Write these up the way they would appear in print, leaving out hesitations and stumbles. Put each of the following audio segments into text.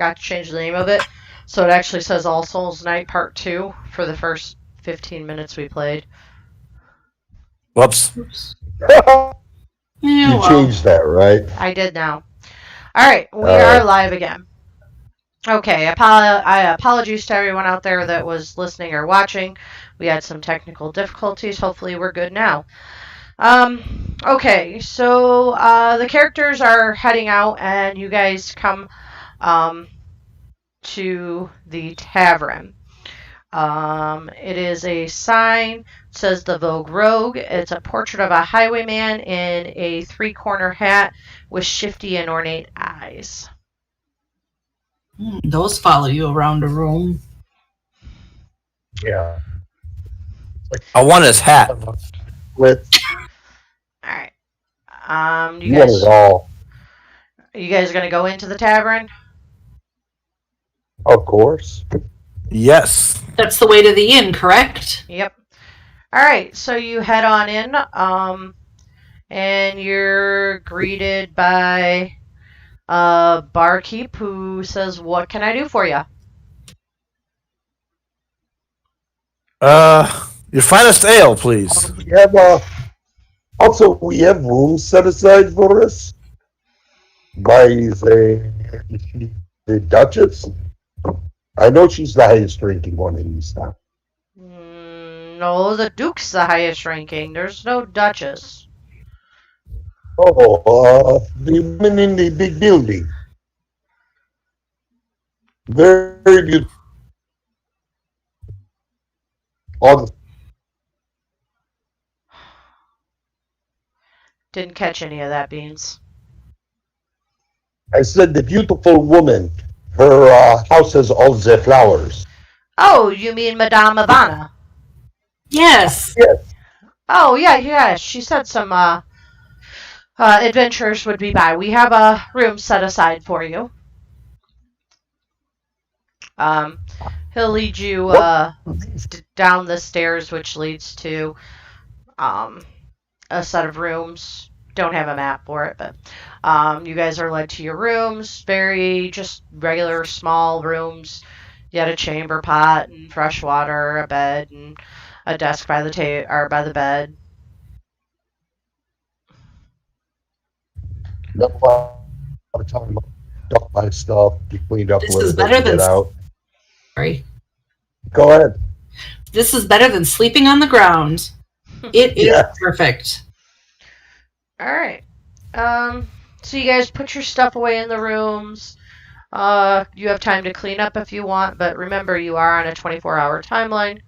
forgot to change the name of it. So it actually says All Souls Night Part 2 for the first 15 minutes we played. Whoops. You changed that, right? I did now. Alright, we are live again. Okay, I apologize to everyone out there that was listening or watching. We had some technical difficulties. Hopefully we're good now. Okay, so the characters are heading out and you guys come to the tavern. It is a sign. It says the Vogue Rogue. It's a portrait of a highwayman in a three-corner hat with shifty and ornate eyes. Those follow you around a room. Yeah. I want his hat. With Alright. you want it all. You guys gonna go into the tavern? Of course. Yes. That's the way to the inn, correct? Yep. Alright, so you head on in, and you're greeted by a barkeep who says, "What can I do for you?" Your finest ale, please. We have we have rooms set aside for us by the Duchess. I know she's the highest ranking one in this town. No, the Duke's the highest ranking. There's no Duchess. Oh, the woman in the big building. Very beautiful. Didn't catch any of that, Beans. I said the beautiful woman. Her house has all the flowers. Oh, you mean Madame Ivana? Yes. Yes. Oh, yeah. She said some adventurers would be by. We have a room set aside for you. He'll lead you down the stairs, which leads to a set of rooms. Don't have a map for it, but you guys are led to your rooms. Very just regular small rooms. You had a chamber pot and fresh water, a bed, and a desk by the by the bed. No time dump my stuff, be cleaned up This a little is bit, better than get out. Sorry. Go ahead. This is better than sleeping on the ground. It is perfect. All right. So you guys put your stuff away in the rooms. You have time to clean up if you want, but remember you are on a 24-hour timeline.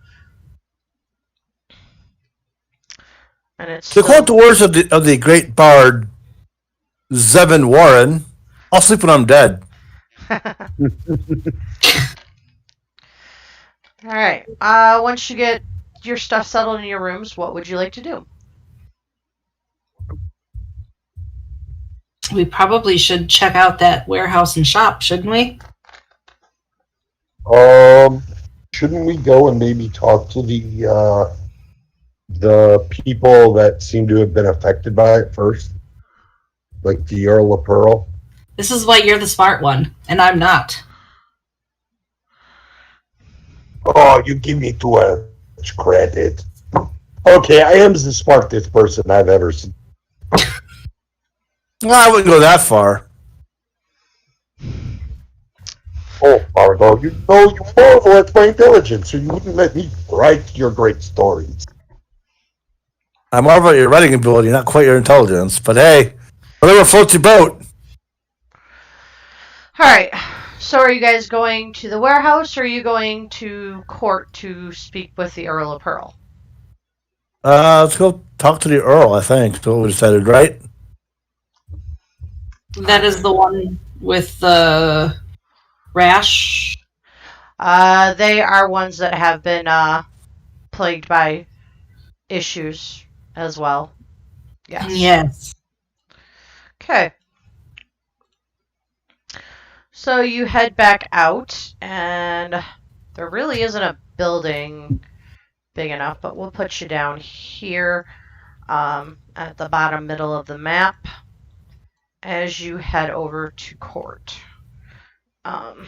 And it's To quote the words of the great bard Zevin Warren, "I'll sleep when I'm dead." All right. Once you get your stuff settled in your rooms, what would you like to do? We probably should check out that warehouse and shop, shouldn't we? Shouldn't we go and maybe talk to the people that seem to have been affected by it first? Like the Earl of Pearl? This is why you're the smart one, and I'm not. Oh, you give me too much credit. Okay, I am the smartest person I've ever seen. Well, I wouldn't go that far. Oh, Margot, you marvel at my intelligence, so you wouldn't let me write your great stories. I marvel at your writing ability, not quite your intelligence. But hey, whatever floats your boat. All right. So are you guys going to the warehouse, or are you going to court to speak with the Earl of Pearl? Let's go talk to the Earl, I think. That's what we decided, right? That is the one with the rash. They are ones that have been plagued by issues as well. Yes. Yes. Okay. So you head back out, and there really isn't a building big enough, but we'll put you down here at the bottom middle of the map as you head over to court. Um,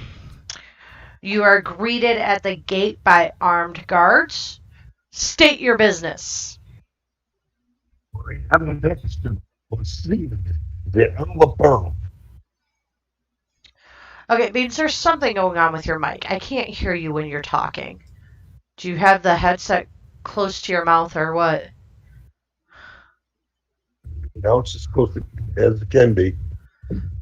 you are greeted at the gate by armed guards. State your business. I'm next to the Elma Pearl. Okay, it means there's something going on with your mic. I can't hear you when you're talking. Do you have the headset close to your mouth or what? It's as close as it can be.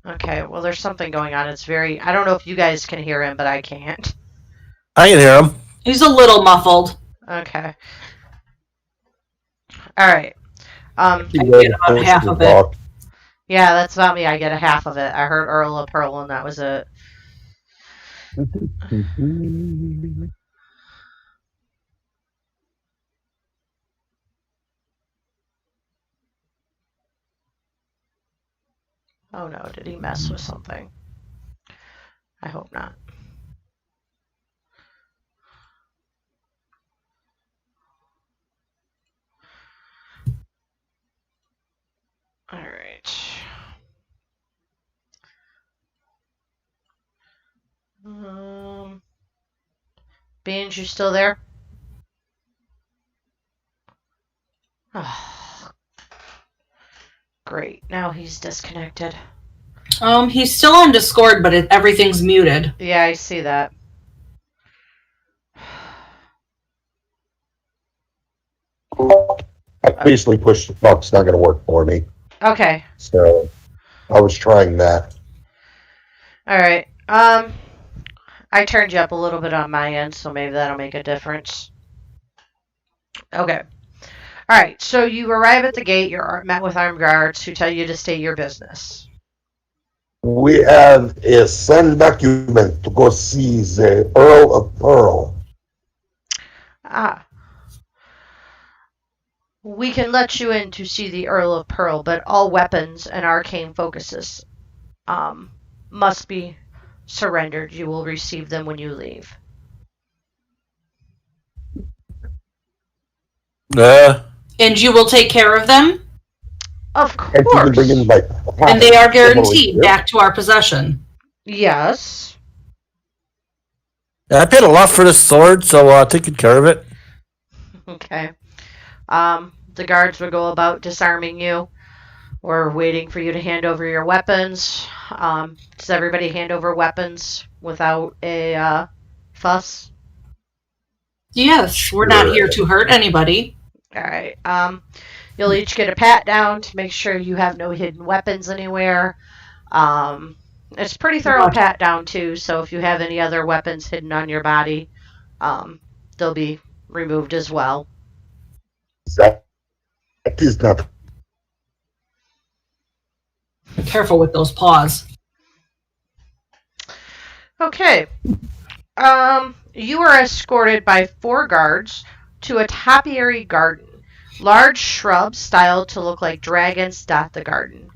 Okay, well, there's something going on. It's very. I don't know if you guys can hear him, but I can't. I can hear him. He's a little muffled. Okay. All right. I get about half of it. Yeah, that's about me. I get a half of it. I heard Earl of Pearl, and that was it. Oh no, did he mess with something? I hope not. All right. Beans, you still there? Oh, great. Now he's disconnected. He's still on Discord, but everything's muted. Yeah, I see that. I basically pushed the button. It's not going to work for me. Okay. So I was trying that. All right. I turned you up a little bit on my end, so maybe that'll make a difference. Okay. All right. So you arrive at the gate. You're met with armed guards who tell you to state your business. We have a send document to go see the Earl of Pearl. Ah. We can let you in to see the Earl of Pearl, but all weapons and arcane focuses must be surrendered. You will receive them when you leave. And you will take care of them? Of And you can bring course. in like And they are guaranteed back to our possession. Yes. Yeah, I paid a lot for this sword, so taking care of it. Okay. The guards will go about disarming you. We're waiting for you to hand over your weapons. Does everybody hand over weapons without a fuss? Yes, we're not here to hurt anybody. All right. You'll each get a pat down to make sure you have no hidden weapons anywhere. It's pretty thorough pat down too. So if you have any other weapons hidden on your body, they'll be removed as well. That is not. Be careful with those paws. Okay. You are escorted by 4 guards to a topiary garden. Large shrubs styled to look like dragons dot the garden.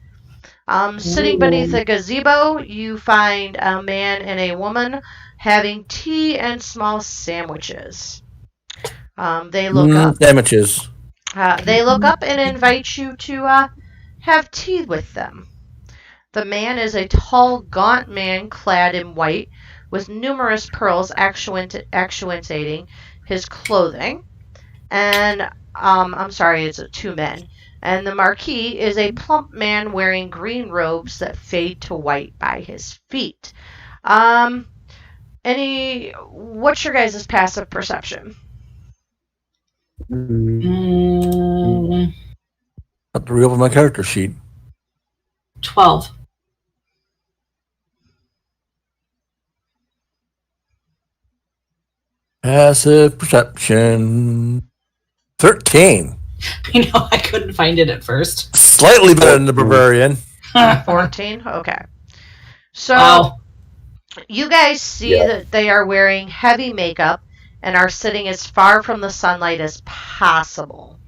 Sitting beneath a gazebo, you find a man and a woman having tea and small sandwiches. They look up. Sandwiches. They look up and invite you to have tea with them. The man is a tall, gaunt man clad in white, with numerous pearls accentuating his clothing. And I'm sorry, it's 2 men. And the Marquis is a plump man wearing green robes that fade to white by his feet. What's your guys' passive perception? Have to reopen my character sheet. 12. Passive perception. 13. I know, I couldn't find it at first. Slightly better than the barbarian. 14? Okay. So, Wow. you guys see that they are wearing heavy makeup and are sitting as far from the sunlight as possible.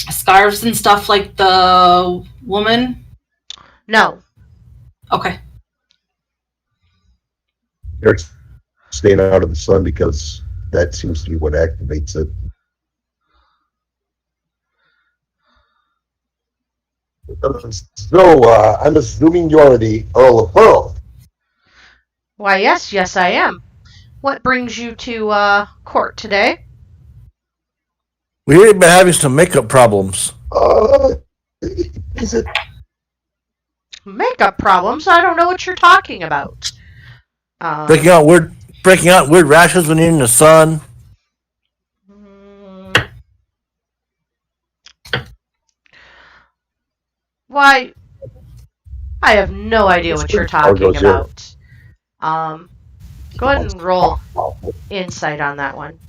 Scarves and stuff like the woman? No. Okay. They're staying out of the sun because that seems to be what activates it. So, I'm assuming you're the Earl of Pearl. Why, yes, I am. What brings you to court today? We've been having some makeup problems. Is it? Makeup problems? I don't know what you're talking about. Breaking Um, out weird rashes when you're in the sun. mm, why, I have no idea what you're talking Argo's here. about. Um, Go ahead and roll insight on that one.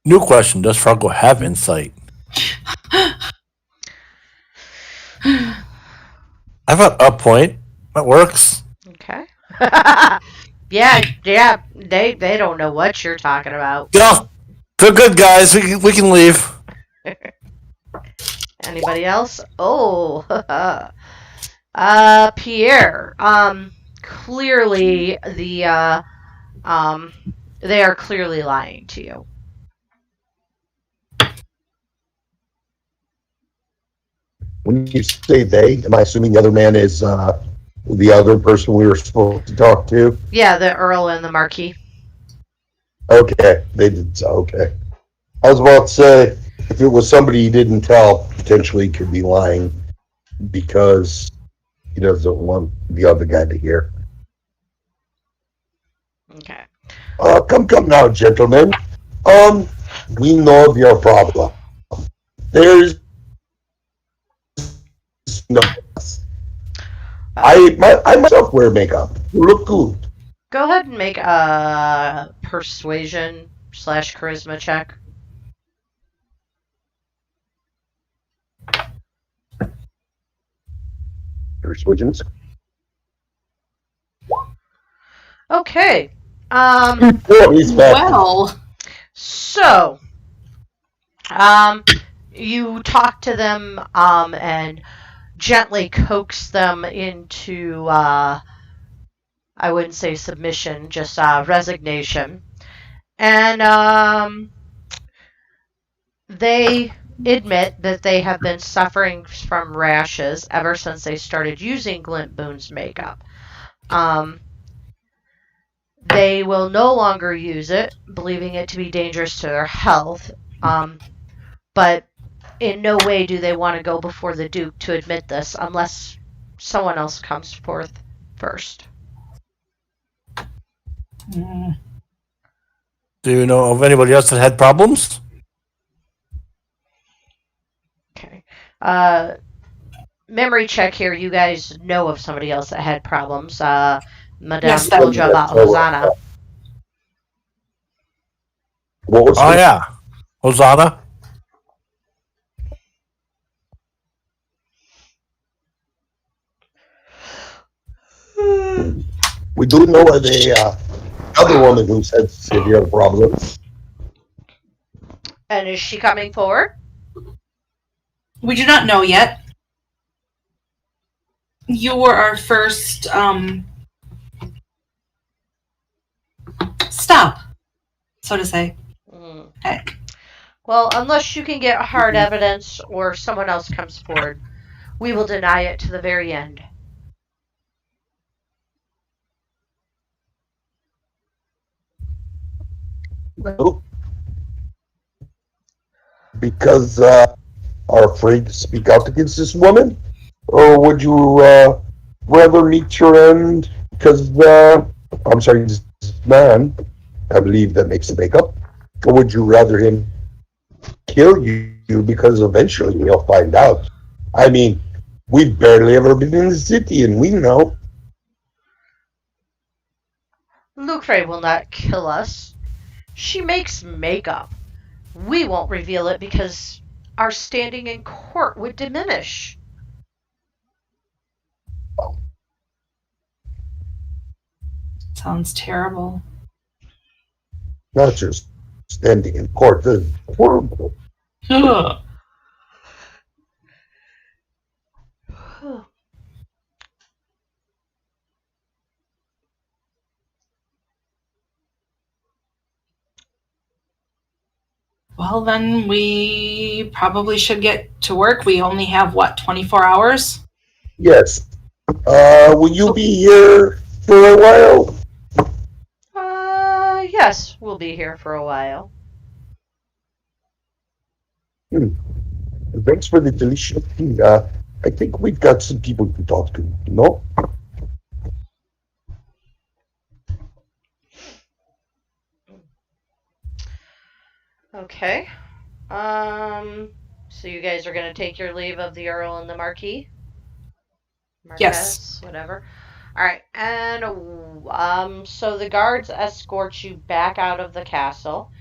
New question: does Fargo have insight? I've got a point. That works. Okay. Yeah, they don't know what you're talking about. Yeah, they're good guys. We can leave. Anybody else? Oh, Pierre. Clearly um, they are clearly lying to you. When you say they, am I assuming the other man is the other person we were supposed to talk to? Yeah, the Earl and the Marquis. Okay, they did. Okay. I was about to say, if it was somebody you didn't tell, potentially he could be lying because he doesn't want the other guy to hear. Okay. Come now, gentlemen. Um, we know of your problem. There's no. Uh, I myself wear makeup. You look good. Go ahead and make a persuasion / charisma check. Persuasions. Okay. He's back. Well, So, um, you talk to them, and gently coax them into, I wouldn't say submission, just, resignation. And, they admit that they have been suffering from rashes ever since they started using Glint Boon's makeup. Um, they will no longer use it, believing it to be dangerous to their health. But in no way do they want to go before the Duke to admit this unless someone else comes forth first. mm, Do you know of anybody else that had problems? Okay. Memory check here. You guys know of somebody else that had problems. Madame yes, that told you about Hosanna. What was Oh her? yeah, Hosanna. We do know of the other woman who's had severe problems. And is she coming forward? we do not know yet. You were our first stop, so to say. Mm. Heck. Well, unless you can get hard evidence or someone else comes forward, we will deny it to the very end. No, because are afraid to speak out against this woman, or would you rather meet your end? Because I'm sorry, this man, I believe that makes the makeup, or would you rather him kill you because eventually he'll find out? I mean, we've barely ever been in the city, and we know. Lucre will not kill us. She makes makeup. We won't reveal it because our standing in court would diminish. Sounds terrible. Not just standing in court. This is horrible. Ugh. Well, then we probably should get to work. We only have, 24 hours? Yes. Will you be here for a while? Yes, we'll be here for a while. Thanks for the delicious tea. I think we've got some people to talk to. No? Okay. So you guys are gonna take your leave of the Earl and the Marquis? Marquez, Yes. whatever. All right, and so the guards escort you back out of the castle.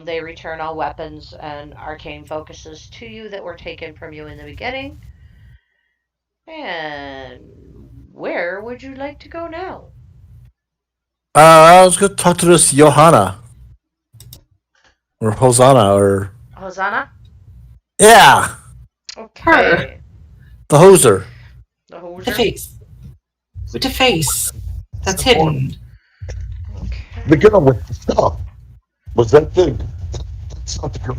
They return all weapons and arcane focuses to you that were taken from you in the beginning. And where would you like to go now? I was going to talk to this Johanna. Or Hosanna, or. Hosanna? Yeah! Okay. The hoser. The The hoser? face. With the face. That's hidden. Okay. The girl with the stuff. Was that the... That's not the girl.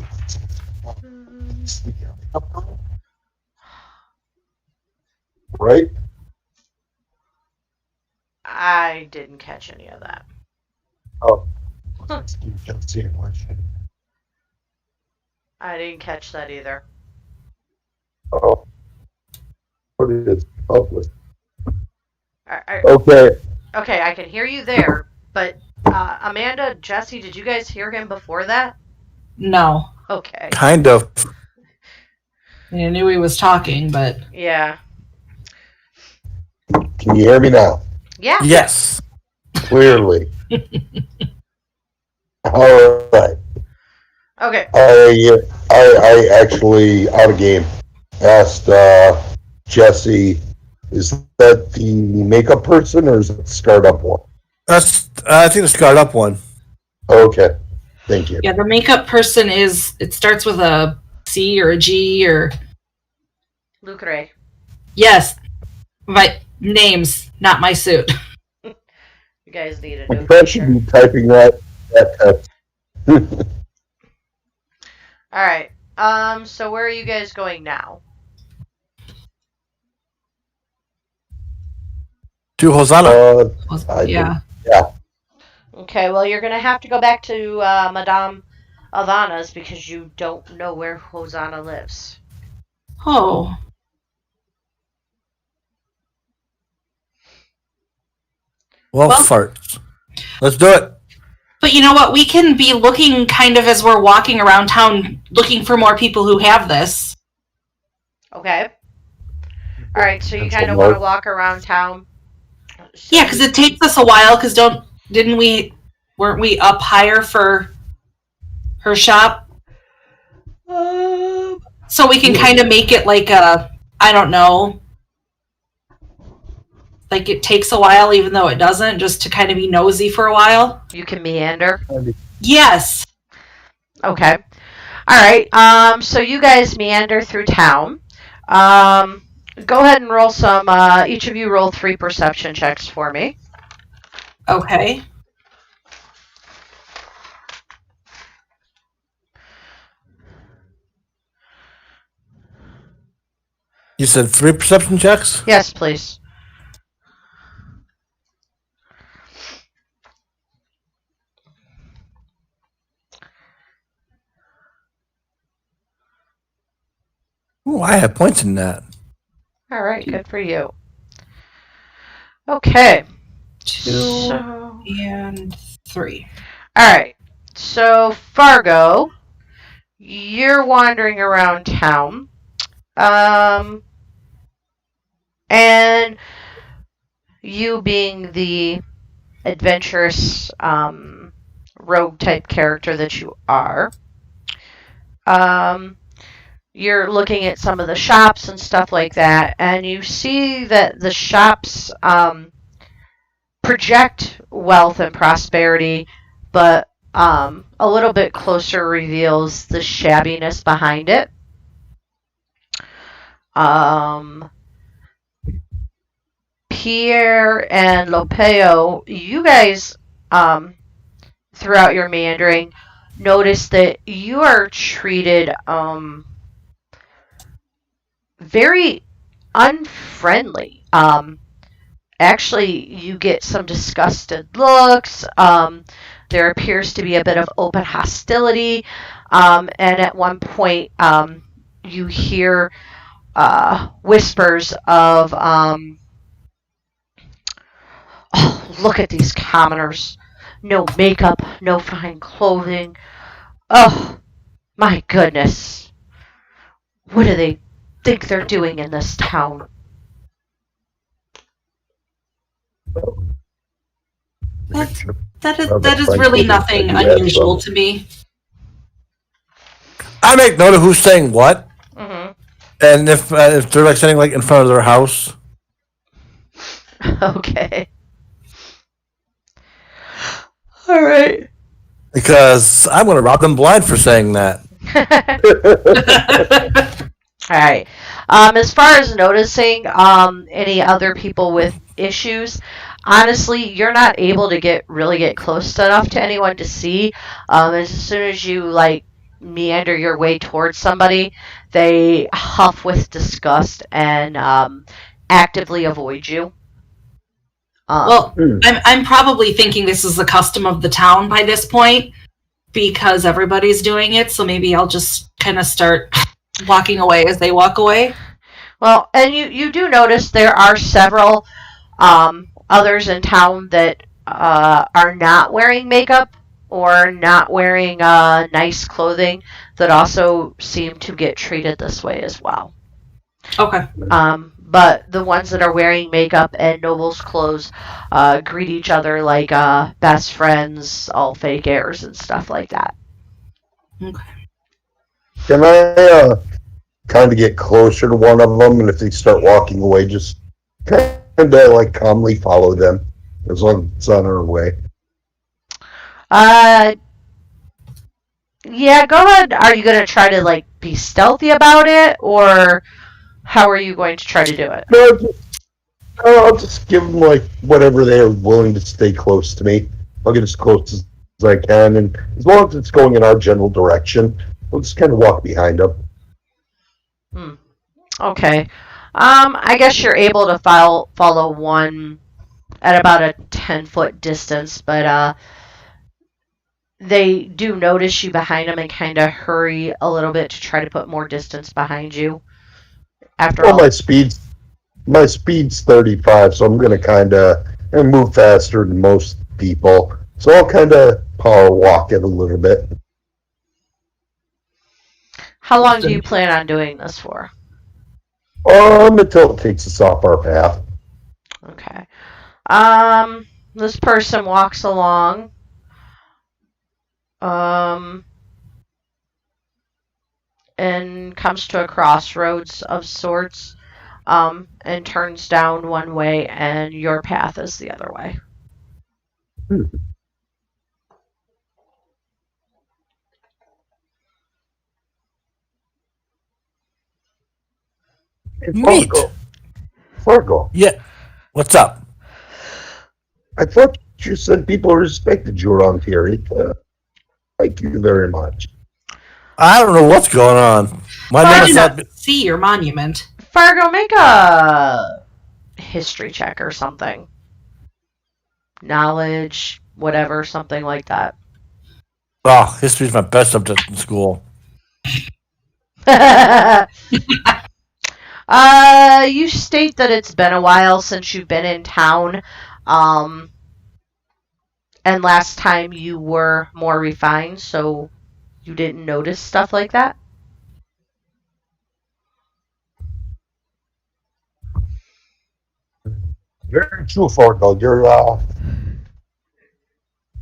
It's the girl. Right? I didn't catch any of that. Oh. You can't see it much. I didn't catch that either. Oh. What is public? I, Okay. okay, I can hear you there, but Amanda, Jesse, did you guys hear him before that? No. Okay. Kind of. I knew he was talking, but Yeah. Can you hear me now? Yeah. Yes. Clearly. All right. Okay. I actually, out of game, asked Jesse, is that the makeup person or is it the scarred up one? That's. I think the scarred up one. Okay. Thank you. yeah, the makeup person it starts with a C or a G or, Luke Ray. yes, but names, not my suit. You guys need a My new friend should picture. be typing that text. All right. So where are you guys going now? To Hosanna. Yeah. Okay. Well, you're gonna have to go back to Madame Alana's because you don't know where Hosanna lives. Oh. Well, farts. Let's do it. But you know what? We can be looking kind of as we're walking around town, looking for more people who have this. Okay. All right. So you And kind of some want to more. walk around town. So Yeah, because it takes us a while. Because weren't we up higher for her shop? So we can kind of make it like I don't know, like it takes a while, even though it doesn't, just to kind of be nosy for a while. you can meander. Yes. Okay. All right. So you guys meander through town. Go ahead and roll some. Each of you roll 3 perception checks for me. Okay. You said 3 perception checks? Yes, please. Ooh, I have points in that. All right. Good for you. Okay. 2 So, and 3. all right. So Fargo, you're wandering around town. And you being the adventurous rogue type character that you are, you're looking at some of the shops and stuff like that, and you see that the shops project wealth and prosperity, but a little bit closer reveals the shabbiness behind it. Pierre and Lopeo, you guys, throughout your meandering, notice that you are treated very unfriendly. Actually, you get some disgusted looks. There appears to be a bit of open hostility. And at one point, you hear whispers of, oh, look at these commoners. No makeup, no fine clothing. Oh, my goodness. What do they think they're doing in this town? That is really nothing unusual to me. I make note of who's saying what, Mm-hmm. and if they're like standing like in front of their house. Okay. All right. Because I'm going to rob them blind for saying that. All right. As far as noticing any other people with issues, honestly, you're not able to really get close enough to anyone to see. As soon as you like meander your way towards somebody, they huff with disgust and actively avoid you. Well, I'm probably thinking this is the custom of the town by this point because everybody's doing it. So maybe I'll just kind of start walking away as they walk away. Well, and you do notice there are several others in town that are not wearing makeup or not wearing nice clothing that also seem to get treated this way as well. Okay. But the ones that are wearing makeup and nobles' clothes greet each other like best friends, all fake airs and stuff like that. Okay. Can I kind of get closer to one of them, and if they start walking away, just kind of like calmly follow them as long as it's on our way? Yeah, go ahead. Are you going to try to like be stealthy about it, or how are you going to try to do it? No, I'll just give them like whatever they are willing to stay close to me. I'll get as close as I can, and as long as it's going in our general direction, I'll just kind of walk behind them. Okay. I guess you're able to follow one at about a 10-foot distance, but they do notice you behind them and kind of hurry a little bit to try to put more distance behind you. After all, my speed's 35, so I'm going to kind of move faster than most people. So I'll kind of power walk it a little bit. how long do you plan on doing this for? Until it takes us off our path. Okay. This person walks along. And comes to a crossroads of sorts, and turns down one way, and your path is the other way. Hey, Neat. Fargo. Yeah. What's up? I thought you said people respected you around here. Thank you very much. I don't know what's going on. My I name do is not see your monument. Fargo, make a history check or something. Knowledge, whatever, something like that. Oh, history's my best subject in school. You state that it's been a while since you've been in town, and last time you were more refined, so you didn't notice stuff like that? Very true, Fargo. You're,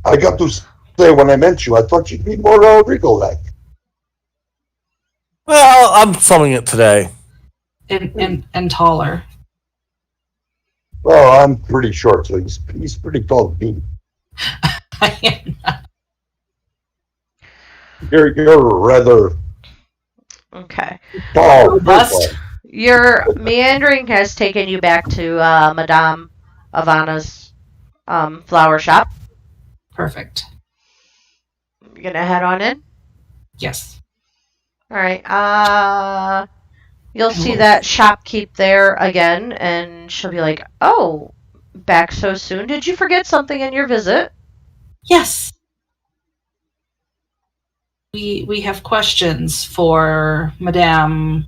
I got to say when I met you, I thought you'd be more regal-like. Well, I'm summing it today. And taller. Well, I'm pretty short, so he's pretty tall to me. I am not. You're rather Okay. tall. Robust. Your meandering has taken you back to Madame Ivana's flower shop. Perfect. You gonna head on in? Yes. All right. You'll see that shopkeep there again, and she'll be like, "Oh, back so soon? Did you forget something in your visit?" Yes. We have questions for Madame.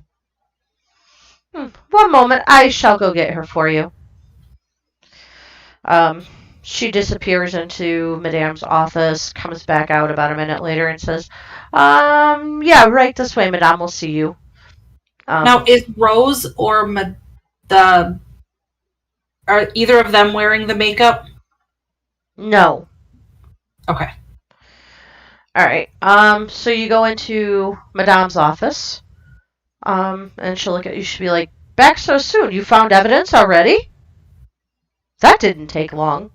One moment, I shall go get her for you. She disappears into Madame's office, comes back out about a minute later, and says, yeah, right this way, Madame. We'll see you." Now, is Rose or the are either of them wearing the makeup? No. Okay. All right. So you go into Madame's office. And she'll look at you. She'll be like, "Back so soon? You found evidence already? That didn't take long."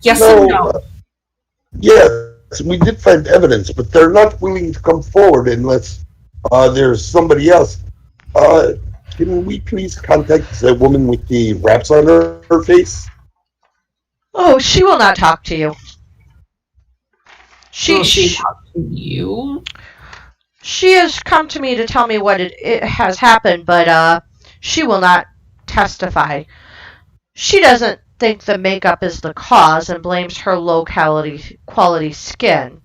Yes and no. Yes, we did find evidence, but they're not willing to come forward unless there's somebody else. Can we please contact the woman with the wraps on her face? Oh, she will not talk to you. Will she talk to you? She has come to me to tell me what it has happened, but she will not testify. She doesn't think the makeup is the cause and blames her low quality skin.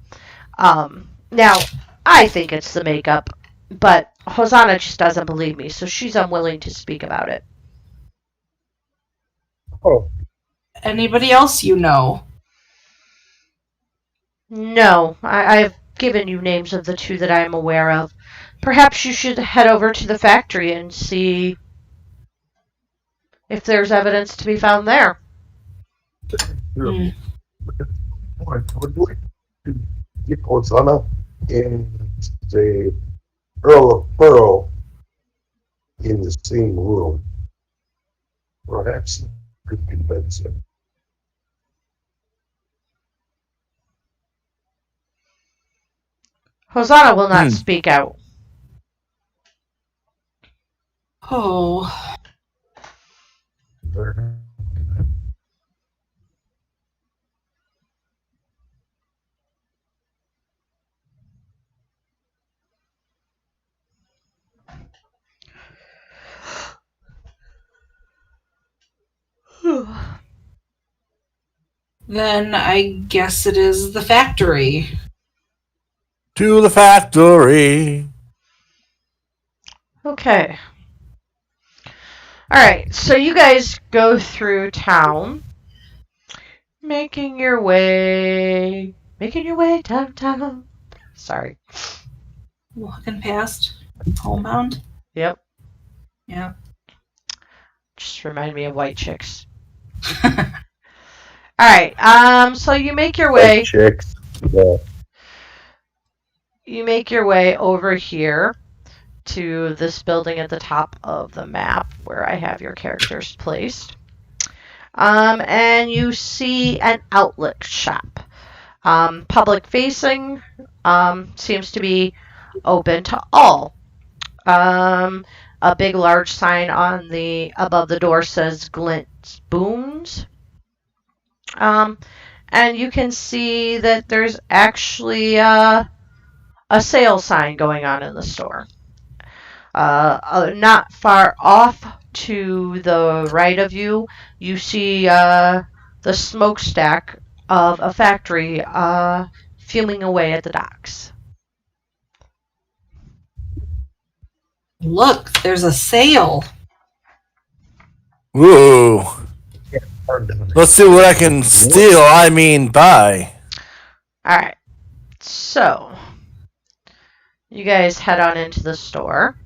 Now, I think it's the makeup, but Hosanna just doesn't believe me, so she's unwilling to speak about it. Oh. Anybody else you know? No, I've given you names of the two that I am aware of. Perhaps you should head over to the factory and see if there's evidence to be found there. Get Hosanna and the Earl of Pearl in the same room. Perhaps could convince him. Hosanna will not speak out. Oh. Then I guess it is the factory. To the factory. Okay. Alright, so you guys go through town, making your way downtown. Sorry. Walking past homebound. Yep. Yeah. Just remind me of White Chicks. Alright, so you make your way. White Chicks. Yeah. You make your way over here to this building at the top of the map where I have your characters placed. And you see an outlet shop. Public facing, seems to be open to all. A big large sign on above the door says Glint Spoons. And you can see that there's actually a sale sign going on in the store. Not far off to the right of you, you see the smokestack of a factory fuming away at the docks. Look, there's a sale. Ooh. Let's see what I can steal, buy. Alright, so you guys head on into the store.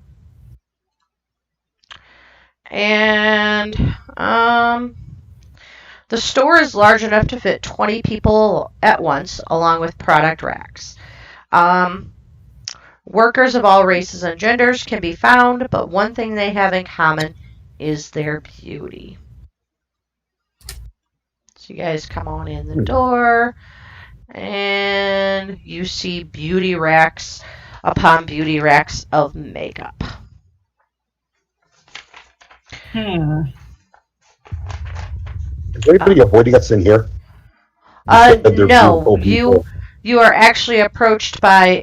And the store is large enough to fit 20 people at once, along with product racks. Workers of all races and genders can be found, but one thing they have in common is their beauty. So you guys come on in the door, and you see beauty racks upon beauty racks of makeup. Is anybody avoiding us in here? No, you are actually approached by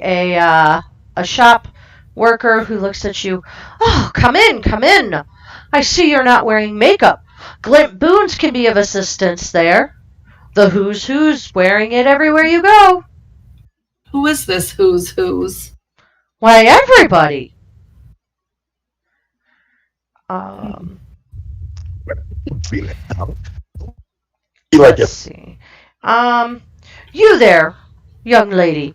a shop worker who looks at you. Oh, come in, come in. I see you're not wearing makeup. Glint Boons can be of assistance there. The who's who's wearing it everywhere you go. Who is this who's? Why, everybody. Um, Be like let's it. see. You there, young lady.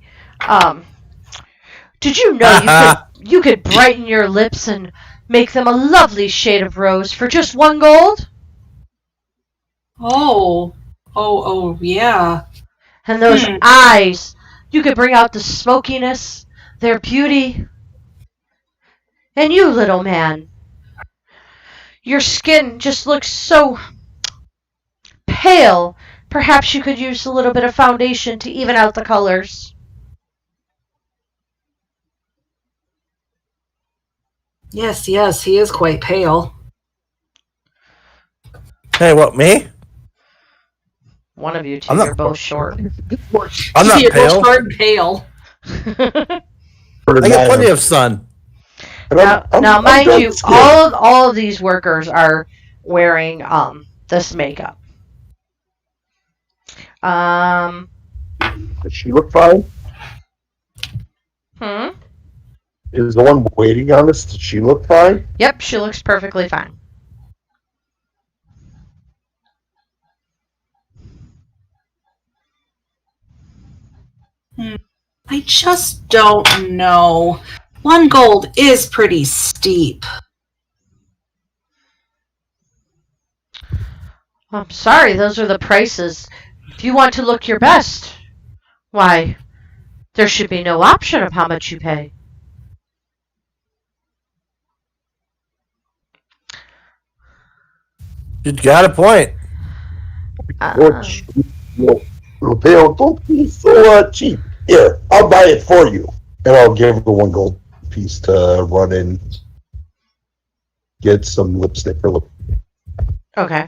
Did you know you could brighten your lips and make them a lovely shade of rose for just 1 gold? Oh, yeah. And those eyes, you could bring out the smokiness, their beauty. And you, little man, your skin just looks so pale. Perhaps you could use a little bit of foundation to even out the colors. Yes, he is quite pale. Hey, what, me? One of you two, you're both short. I'm not You're pale. both short and pale. I got plenty of sun. Now, mind you, all of these workers are wearing this makeup. Does she look fine? Is the one waiting on us, does she look fine? Yep, she looks perfectly fine. I just don't know. 1 gold is pretty steep. I'm sorry, those are the prices. If you want to look your best, why, there should be no option of how much you pay. You got a point. Don't be so cheap. Here, I'll buy it for you. And I'll give her 1 gold piece to run in, get some lipstick for lip. Okay.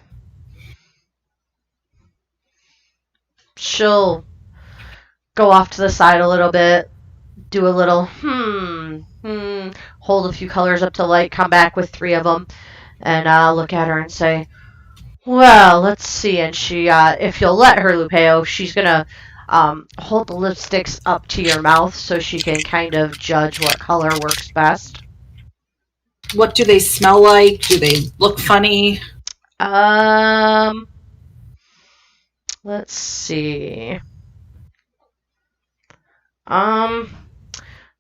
She'll go off to the side a little bit, do a little hold a few colors up to light, come back with 3 of them, and look at her and say, well, let's see. And she, if you'll let her, Lupeo, she's gonna hold the lipsticks up to your mouth so she can kind of judge what color works best. What do they smell like? Do they look funny? Let's see.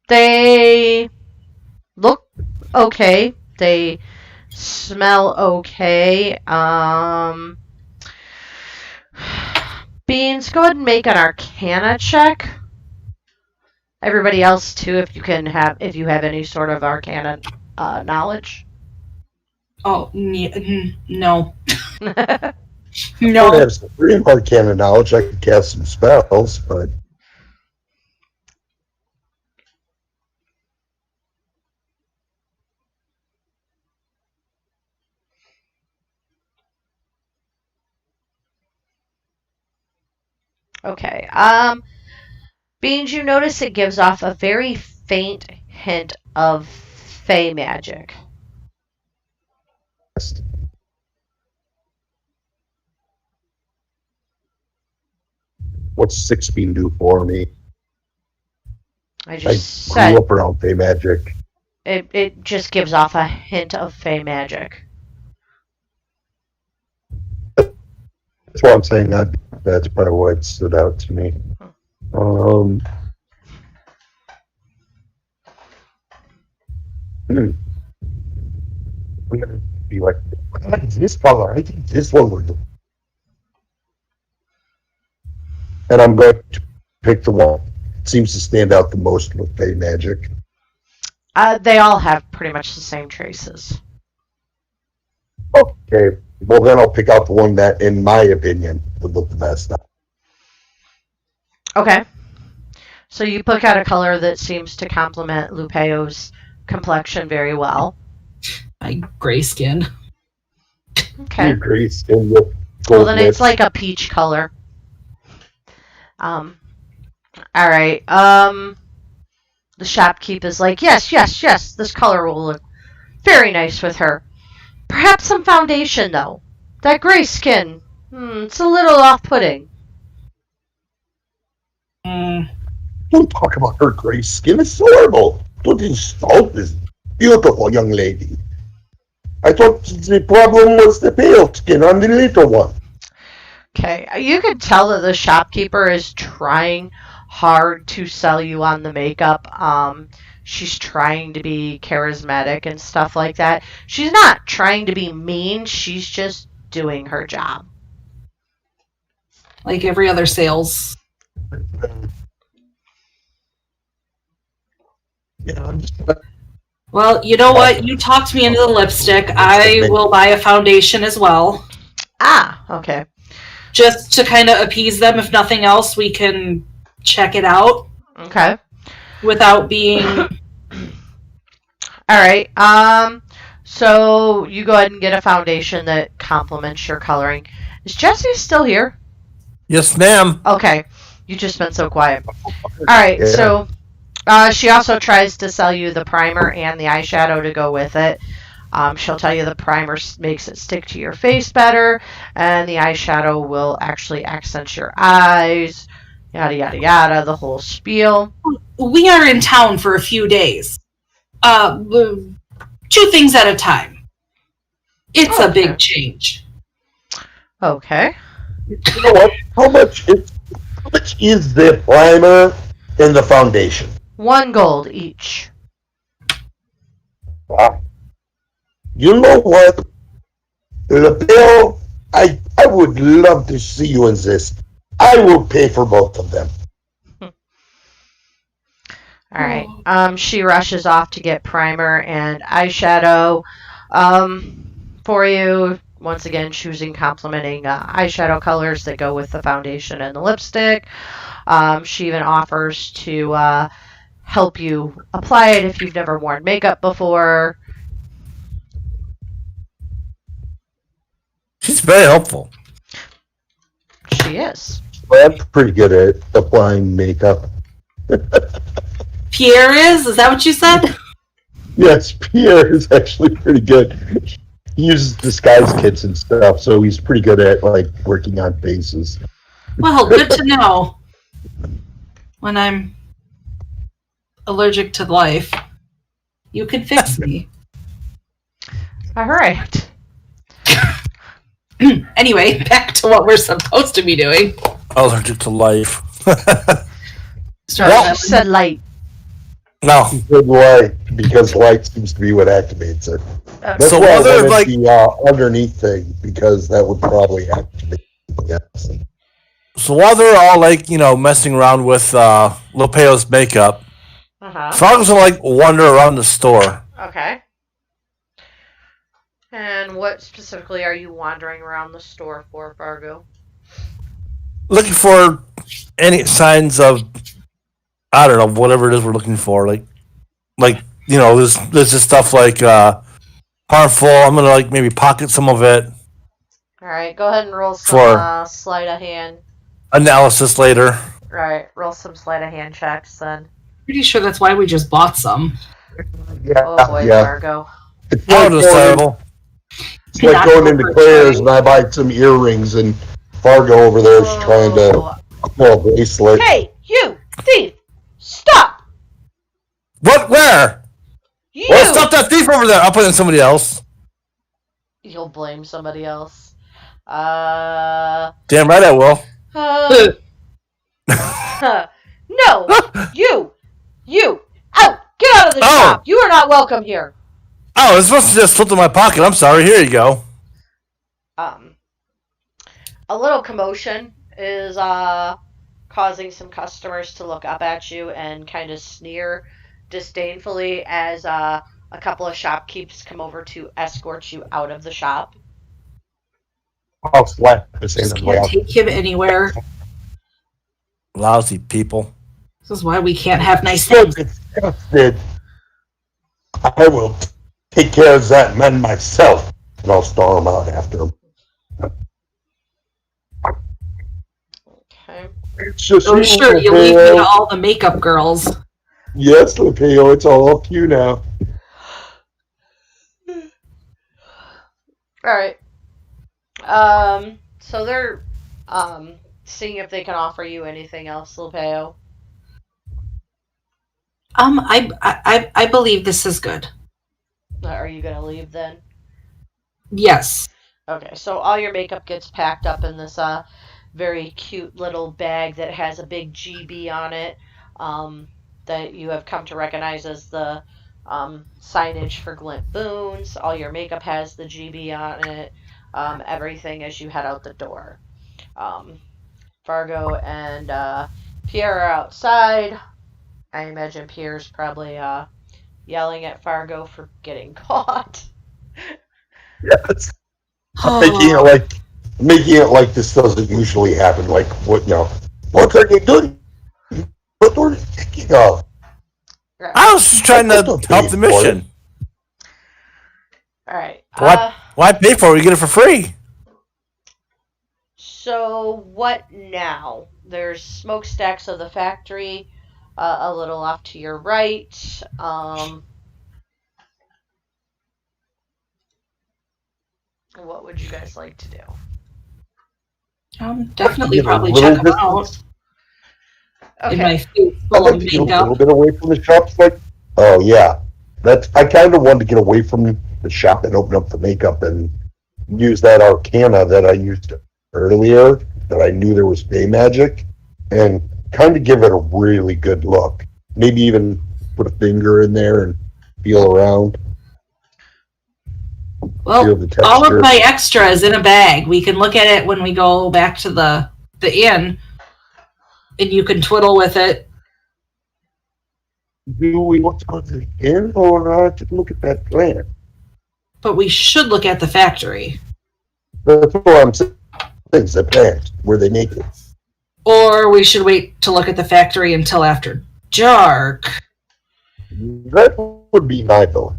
They look okay. They smell okay. Beans, go ahead and make an Arcana check. Everybody else too, if you have any sort of Arcana knowledge. Oh, no. I No. have some pretty Arcana knowledge. I could cast some spells, but Okay. Beans, you notice it gives off a very faint hint of fey magic. what's 16 do for me? I I just grew said up around Fey magic. it just gives off a hint of fey magic. That's why I'm saying that. That's probably why it stood out to me. I'm gonna be like, I like this color. I think this one would do. And I'm going to pick the one that seems to stand out the most with Fey magic. They all have pretty much the same traces. Okay. Well, then I'll pick out the one that, in my opinion, would look the best. Okay. So you pick out a color that seems to complement Lupeo's complexion very well. My gray skin. Okay. Gray skin with Well, gold then lips. it's like a peach color. All right. The shopkeep is like, yes, yes, yes. This color will look very nice with her. Perhaps some foundation, though. That gray skin, it's a little off-putting. Mm. Don't talk about her gray skin. It's horrible. Don't insult this beautiful young lady. I thought the problem was the pale skin on the little one. Okay, you can tell that the shopkeeper is trying hard to sell you on the makeup. She's trying to be charismatic and stuff like that. She's not trying to be mean. She's just doing her job. Like every other sales. Yeah, I'm just Well, you know what? You talked me into the lipstick. I will buy a foundation as well. Ah, okay. Just to kind of appease them. If nothing else, we can check it out Okay. without being... All right. So you go ahead and get a foundation that complements your coloring. Is Jessie still here? Yes, ma'am. Okay. You just been so quiet. All right. Yeah. So she also tries to sell you the primer and the eyeshadow to go with it. She'll tell you the primer makes it stick to your face better, and the eyeshadow will actually accent your eyes, yada, yada, yada, the whole spiel. We are in town for a few days. 2 things at a time. It's a big change. Okay. You know what? How much is the primer and the foundation? 1 gold each. Wow. You know what? LaBelle, I would love to see you in this. I will pay for both of them. All right. She rushes off to get primer and eyeshadow for you. Once again, choosing complementing eyeshadow colors that go with the foundation and the lipstick. She even offers to help you apply it if you've never worn makeup before. She's very helpful. She is. Well, I'm pretty good at applying makeup. Pierre is? Is that what you said? Yes, Pierre is actually pretty good. He uses disguise kits and stuff, so he's pretty good at like working on faces. Well, good to know. When I'm allergic to life, you can fix me. All right. Anyway, back to what we're supposed to be doing. Allergic to life. Sorry, Well, she said light. No. Good light, because light seems to be what activates it. That's So why I other, wanted the underneath thing, because that would probably activate it. Yes. So while they're all messing around with Lopeo's makeup, Fargo's gonna wander around the store. Okay. And what specifically are you wandering around the store for, Fargo? Looking for any signs of, I don't know, whatever it is we're looking for. There's just stuff like harmful. I'm gonna maybe pocket some of it. All right, go ahead and roll some sleight of hand. Analysis later. Right, roll some sleight of hand checks then. Pretty sure that's why we just bought some. Yeah, Oh boy, yeah. Fargo. It's Oh, that's terrible. It's like going into Claire's and I buy some earrings and Fargo over there is trying to pull a bracelet. Hey, you thief! Stop! What? Where? You! Well, stop that thief over there. I'll put it in somebody else. You'll blame somebody else. Damn right I will. No! You! Out! Get out of the shop! You are not welcome here! Oh, it's supposed to just slip in my pocket. I'm sorry. Here you go. A little commotion is causing some customers to look up at you and kind of sneer disdainfully as a couple of shopkeepers come over to escort you out of the shop. I'll slap this Just in can't take him anywhere. Lousy people. This is why we can't have nice things. Disgusted. I will take care of that man myself, and I'll storm out after him. Okay. It's just So you, sure, you leave me to Leo. all the makeup girls. Yes, Leo, it's all up to you now. All right. So they're seeing if they can offer you anything else, Lupeo. I believe this is good. Are you gonna leave then? Yes. Okay, so all your makeup gets packed up in this very cute little bag that has a big GB on it, that you have come to recognize as the signage for Glint Boons. All your makeup has the GB on it. Everything as you head out the door. Um, Fargo and Pierre are outside. I imagine Pierre's probably yelling at Fargo for getting caught. Yes. Making it Oh, like making it like this doesn't usually happen. Like what are you doing? What are you thinking of? Right. I was just I trying put to the help pay the for it. mission. All right. Why pay for it? You get it for free. So what now? There's smokestacks of the factory, a little off to your right. What would you guys like to do? Like to definitely get a probably check little them out distance. in Okay. my face I'd full like of to get a makeup. little bit away from the shops. Like, oh yeah, that's. I kind of wanted to get away from the shop and open up the makeup and use that arcana that I used earlier. That I knew there was Bay magic, and kind of give it a really good look. Maybe even put a finger in there and feel around, feel Well, the all of texture. my extra is in a bag. We can look at it when we go back to the inn, and you can twiddle with it. Do we want to go to the inn or to look at that plant? But we should look at the factory, That's what I'm saying. Things the plant where they make it. or we should wait to look at the factory until after dark. That would be my thought.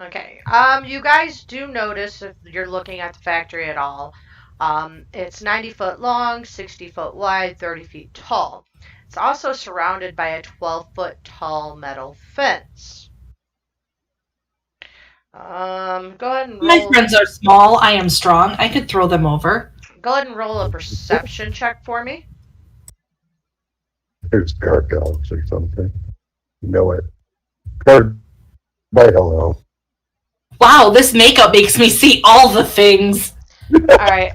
Okay. You guys do notice if you're looking at the factory at all, it's 90 foot long, 60 foot wide, 30 feet tall. It's also surrounded by a 12-foot tall metal fence. Go ahead and My roll. friends are small. I am strong. I could throw them over. Go ahead and roll a perception check for me. There's gargoyles or something. You know it. Guard by hello. Wow, this makeup makes me see all the things. All right.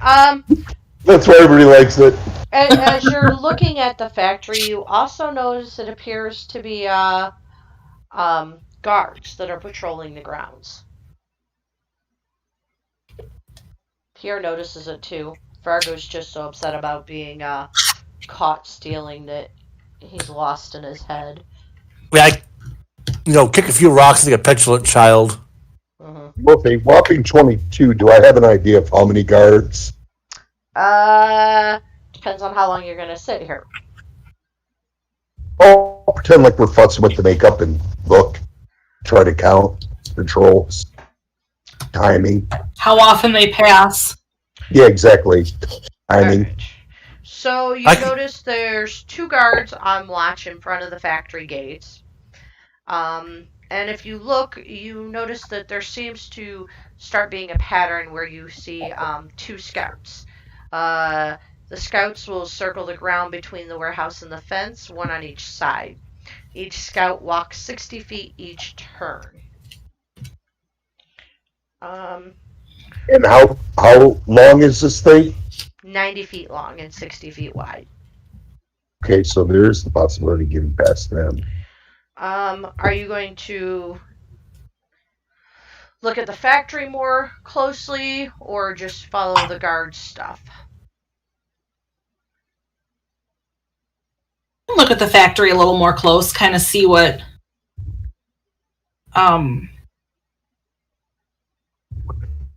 That's why everybody likes it. As you're looking at the factory, you also notice it appears to be guards that are patrolling the grounds. Pierre notices it too. Fargo's just so upset about being caught stealing that he's lost in his head. Yeah, kick a few rocks like a petulant child. With a whopping 22, do I have an idea of how many guards? Depends on how long you're gonna sit here. I'll pretend like we're futzing with the makeup and look, try to count, controls, timing. How often they pass. Yeah, exactly. Timing. Alright. So you I- notice there's two guards on watch in front of the factory gates. And if you look, you notice that there seems to start being a pattern where you see two scouts. The scouts will circle the ground between the warehouse and the fence, one on each side. Each scout walks 60 feet each turn. And how long is this thing? 90 feet long and 60 feet wide. Okay, so there is the possibility of getting past them. Are you going to look at the factory more closely or just follow the guard stuff? Look at the factory a little more close, kind of see what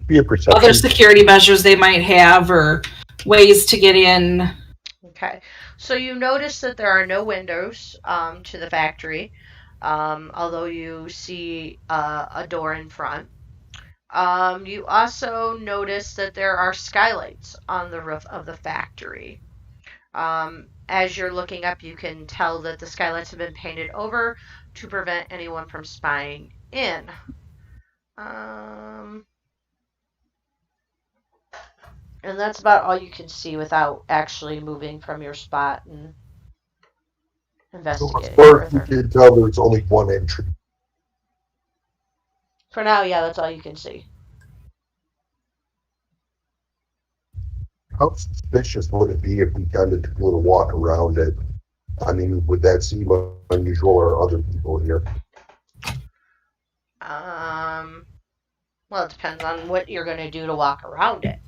Be a perception. other security measures they might have or ways to get in. Okay, so you notice that there are no windows to the factory, although you see a door in front. You also notice that there are skylights on the roof of the factory. As you're looking up, you can tell that the skylights have been painted over to prevent anyone from spying in. Um, and that's about all you can see without actually moving from your spot and So as investigating far as you further. can tell, there's only one entry. For now, yeah, that's all you can see. How suspicious would it be if we kind of took a little walk around it? I mean, would that seem unusual or other people here? Um, well, it depends on what you're going to do to walk around it.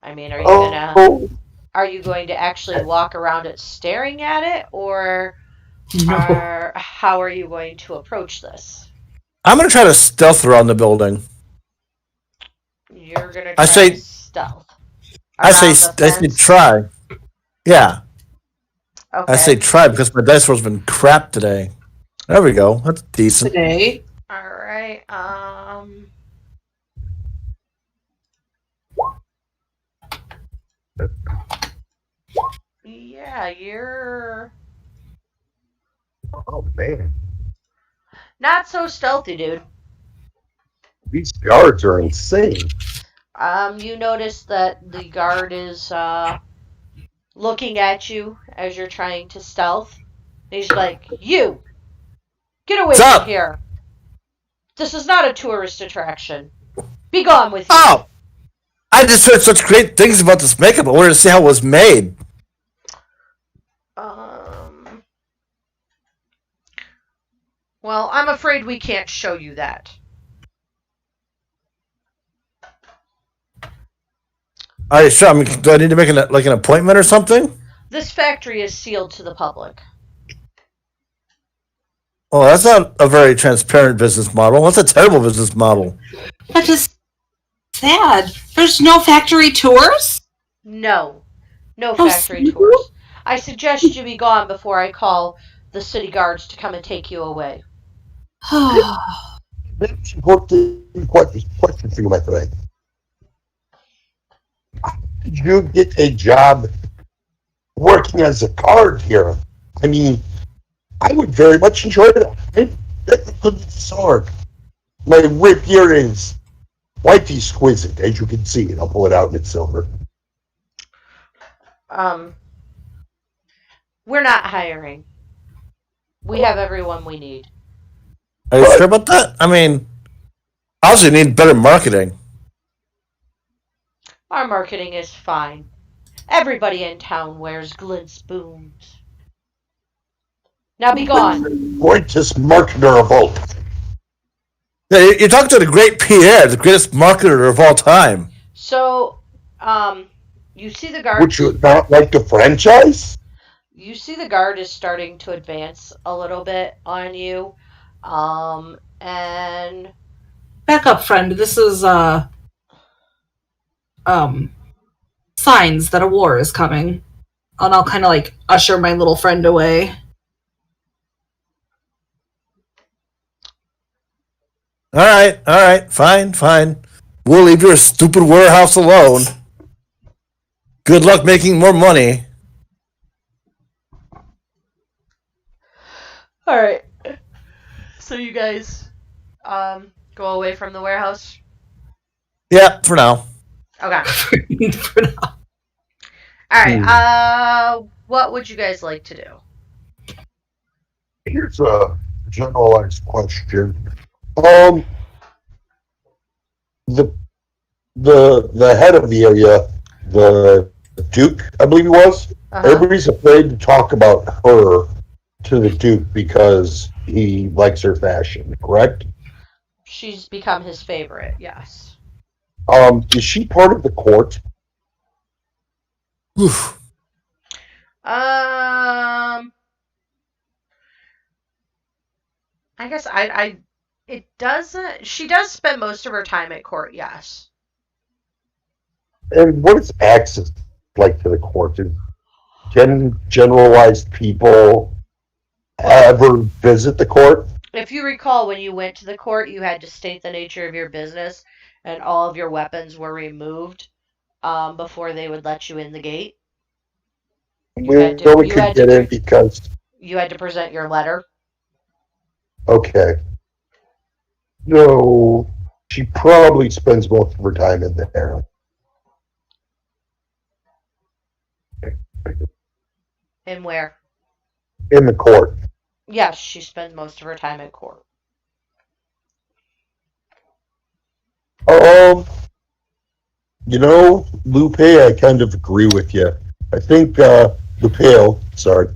I mean, Oh, are you going to actually walk around it staring at it, or No. how are you going to approach this? I'm gonna try to stealth around the building. You're going to I try to say, stealth I say, around the I say, fence. try. Yeah, I say Okay. try because my dice roll's been crap today. There we go. That's decent. Today. All right. Yeah, you're oh man, not so stealthy, dude. these guards are insane. You notice that the guard is looking at you as you're trying to stealth. He's like, "You get What's away from up? here. This is not a tourist attraction. Be gone with you." Oh, I just heard such great things about this makeup. I wanted to see how it was made. Um. Well, I'm afraid we can't show you that. Are you sure? I mean, do I need to make an appointment or something? This factory is sealed to the public. Well, that's not a very transparent business model. That's a terrible business model. That is sad. There's no factory tours? No. No How factory sweet. tours. I suggest you be gone before I call the city guards to come and take you away. That's an important question for you, my friend. Did you get a job working as a guard here? I mean, I would very much enjoy that. That's a good sword. My whip here is quite exquisite, as you can see, and I'll pull it out and it's silver. Um, we're not hiring. We have everyone we need. Are you But sure about that? I mean, obviously, need better marketing. Our marketing is fine. Everybody in town wears glint spoons. Now be gone. greatest marketer of all time. Yeah, you're talking to the great Pierre, the greatest marketer of all time. So, you see the Would guards. you not like the franchise? You see the guard is starting to advance a little bit on you. And Back up, friend. This is um signs that a war is coming. And I'll kind of like usher my little friend away. All right, fine, fine. We'll leave your stupid warehouse alone. Good luck making more money. all right. So you guys go away from the warehouse. Yeah, for now. Okay. For now. All right. What would you guys like to do? Here's a generalized question. Um, the the head of the area, the Duke, I believe he was. Uh-huh. Everybody's afraid to talk about her to the Duke because he likes her fashion. Correct? She's become his favorite. Yes. Is she part of the court? Oof. I guess it doesn't. She does spend most of her time at court. Yes. And what is access like to the court? Can generalized people ever visit the court? If you recall, when you went to the court, you had to state the nature of your business, and all of your weapons were removed before they would let you in the gate. You had We to only you could had to get in give because, you had to present your letter. okay, no, she probably spends most of her time in there. And where? In the court. Yes, she spends most of her time in court. Um, Lupe, I kind of agree with you. I think, Lupe, sorry.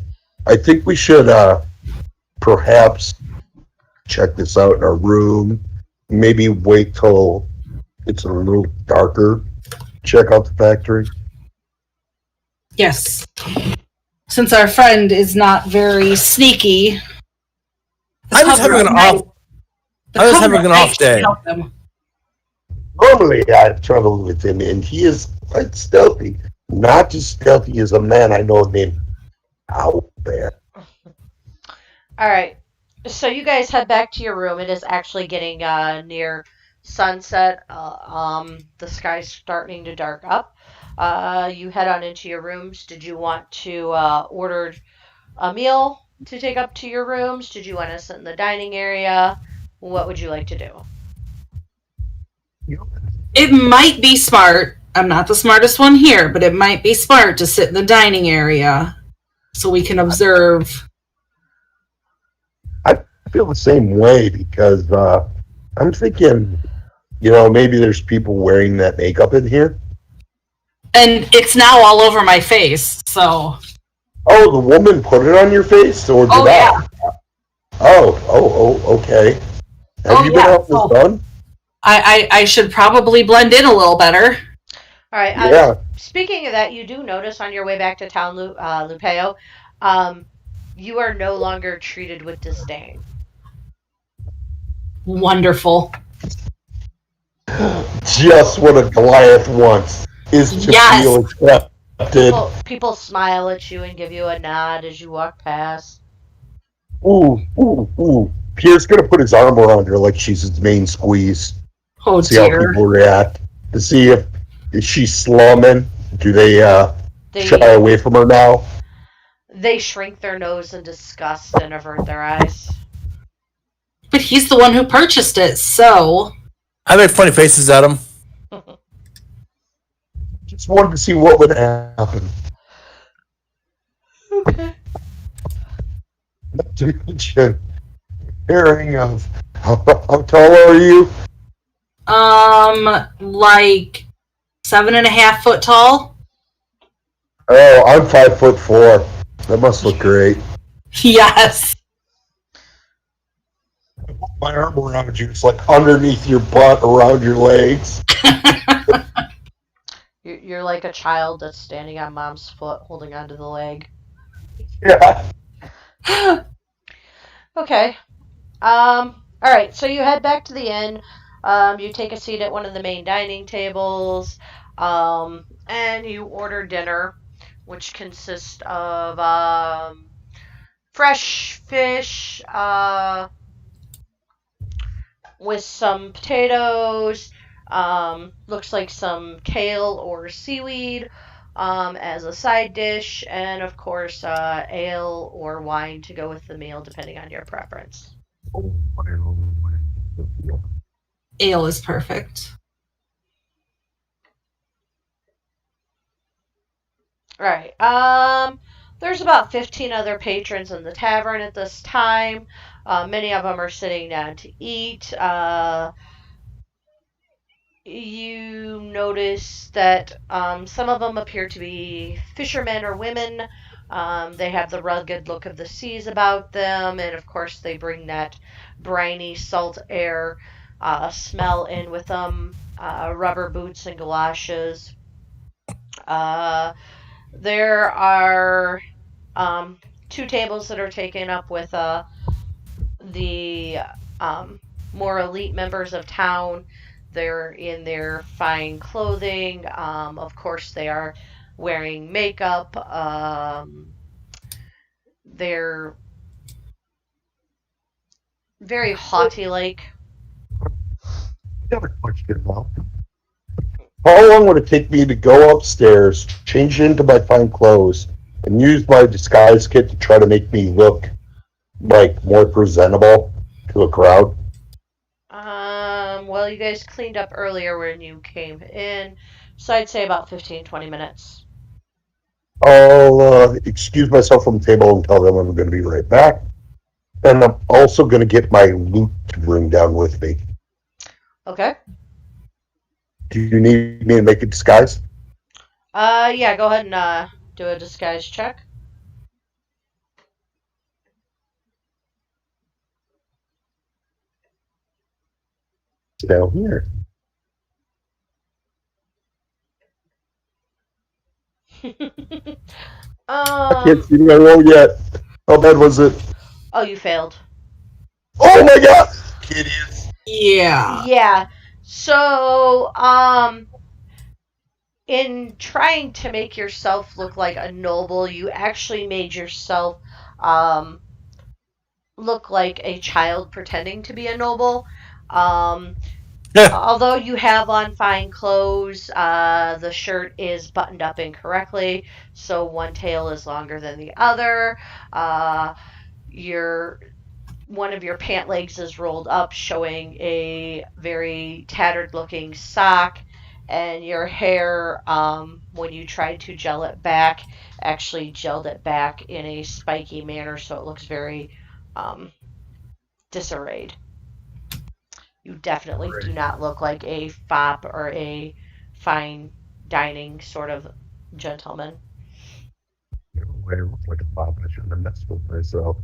I think we should, perhaps check this out in our room. Maybe wait till it's a little darker. Check out the factory. Yes. Since our friend is not very sneaky, the I was cover having an of night off. the I was cover having of an night off should day. help them. Normally, I've traveled with him, and he is quite stealthy. Not as stealthy as a man I know named Owlbear. All right. So you guys head back to your room. It is actually getting near sunset. The sky's starting to dark up. You head on into your rooms. Did you want to order a meal to take up to your rooms? Did you want to sit in the dining area? What would you like to do? It might be smart. I'm not the smartest one here, but it might be smart to sit in the dining area so we can observe. I feel the same way because I'm thinking, maybe there's people wearing that makeup in here. And it's now all over my face, so. Oh, the woman put it on your face, or Oh, did yeah. I? Oh, okay. Have Oh, you been yeah. out in the sun? I should probably blend in a little better. All right. Yeah. Speaking of that, you do notice on your way back to town, Lupeo, um, you are no longer treated with disdain. Wonderful. Just what a Goliath wants is to Yes. feel accepted. People smile at you and give you a nod as you walk past. Ooh. Pierre's gonna put his arm around her like she's his main squeeze. Oh, See how dear. people react. To see if is she slumming. Do they shy They away from her now? they shrink their nose in disgust and avert their eyes. But he's the one who purchased it, so. I make funny faces at him. Just wanted to see what would happen. Okay. Not to mention hearing of how tall are you? Like 7.5 foot tall. Oh, I'm 5'4". That must look great. Yes. My arm around you, it's like underneath your butt, around your legs. You're like a child that's standing on mom's foot, holding onto the leg. Yeah. Okay. All right. So you head back to the inn. You take a seat at one of the main dining tables. And you order dinner, which consists of fresh fish, with some potatoes. Looks like some kale or seaweed as a side dish, and of course, ale or wine to go with the meal, depending on your preference. Ale is perfect. All right. There's about 15 other patrons in the tavern at this time. Many of them are sitting down to eat. You notice that some of them appear to be fishermen or women. They have the rugged look of the seas about them, and of course, they bring that briny salt air smell in with them. Rubber boots and galoshes. Uh, there are two tables that are taken up with the more elite members of town. They're in their fine clothing. Of course, they are wearing makeup. They're very haughty like. I got a question now. How long would it take me to go upstairs, change into my fine clothes, and use my disguise kit to try to make me look like more presentable to a crowd? Well, you guys cleaned up earlier when you came in, so I'd say about 15, 20 minutes. I'll excuse myself from the table and tell them I'm going to be right back. And I'm also going to get my loot to bring down with me. Okay. Do you need me to make a disguise? Yeah, go ahead and do a disguise check. It's down here. I can't um. see my roll yet. How bad was it? Oh, you failed. Oh my god! Idiots. Yeah. Yeah. So, in trying to make yourself look like a noble, you actually made yourself um look like a child pretending to be a noble. Um, Yeah. Although you have on fine clothes, the shirt is buttoned up incorrectly, so one tail is longer than the other. Your One of your pant legs is rolled up, showing a very tattered looking sock, and your hair, when you tried to gel it back, actually gelled it back in a spiky manner, so it looks very um, disarrayed. You definitely do not look like a fop or a fine dining sort of gentleman. I look like a pop. I shouldn't have messed with myself.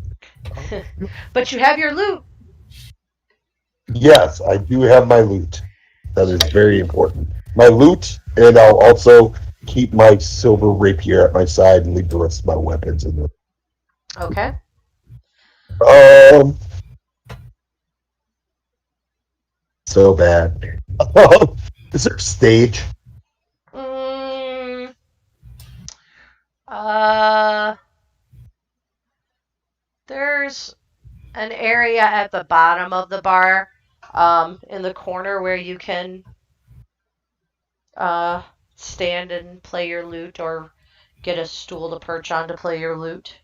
But you have your loot. Yes, I do have my loot. That is So, very important. My loot, and I'll also keep my silver rapier at my side and leave the rest of my weapons in okay. there. So bad. Is there a stage? Mm, uh, there's an area at the bottom of the bar, in the corner where you can uh, stand and play your lute or get a stool to perch on to play your lute.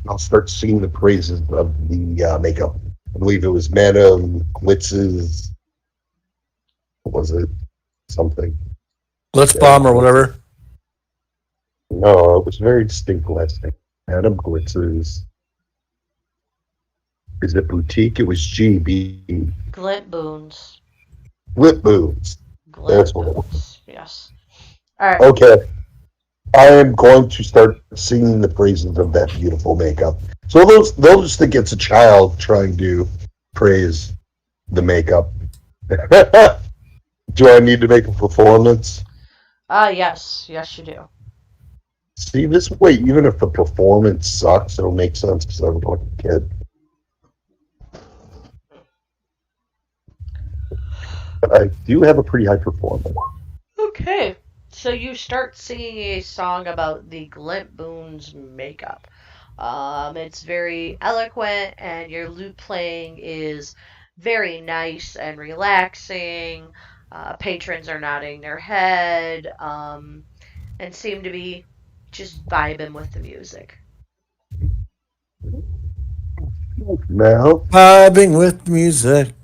I'll start singing the praises of the makeup. I believe it was Madame Glitz's. What was it? Something. Let's Madame bomb or Glitz's. whatever. No, it was very distinct last name. Madame Glitz's. Is it boutique? It was GB. Glint boons. Lip Boots. That's Glint what it was. boons. Yes. All right. Okay. I am going to start singing the praises of that beautiful makeup. So they'll just think it's a child trying to praise the makeup. Do I need to make a performance? Yes. Yes, you do. See, this way, even if the performance sucks, it'll make sense because I look like a kid. But I do have a pretty high performance. Okay. So you start singing a song about the Glint Boons makeup. It's very eloquent, and your lute playing is very nice and relaxing. Patrons are nodding their head, and seem to be just vibing with the music. Now, Vibing with music.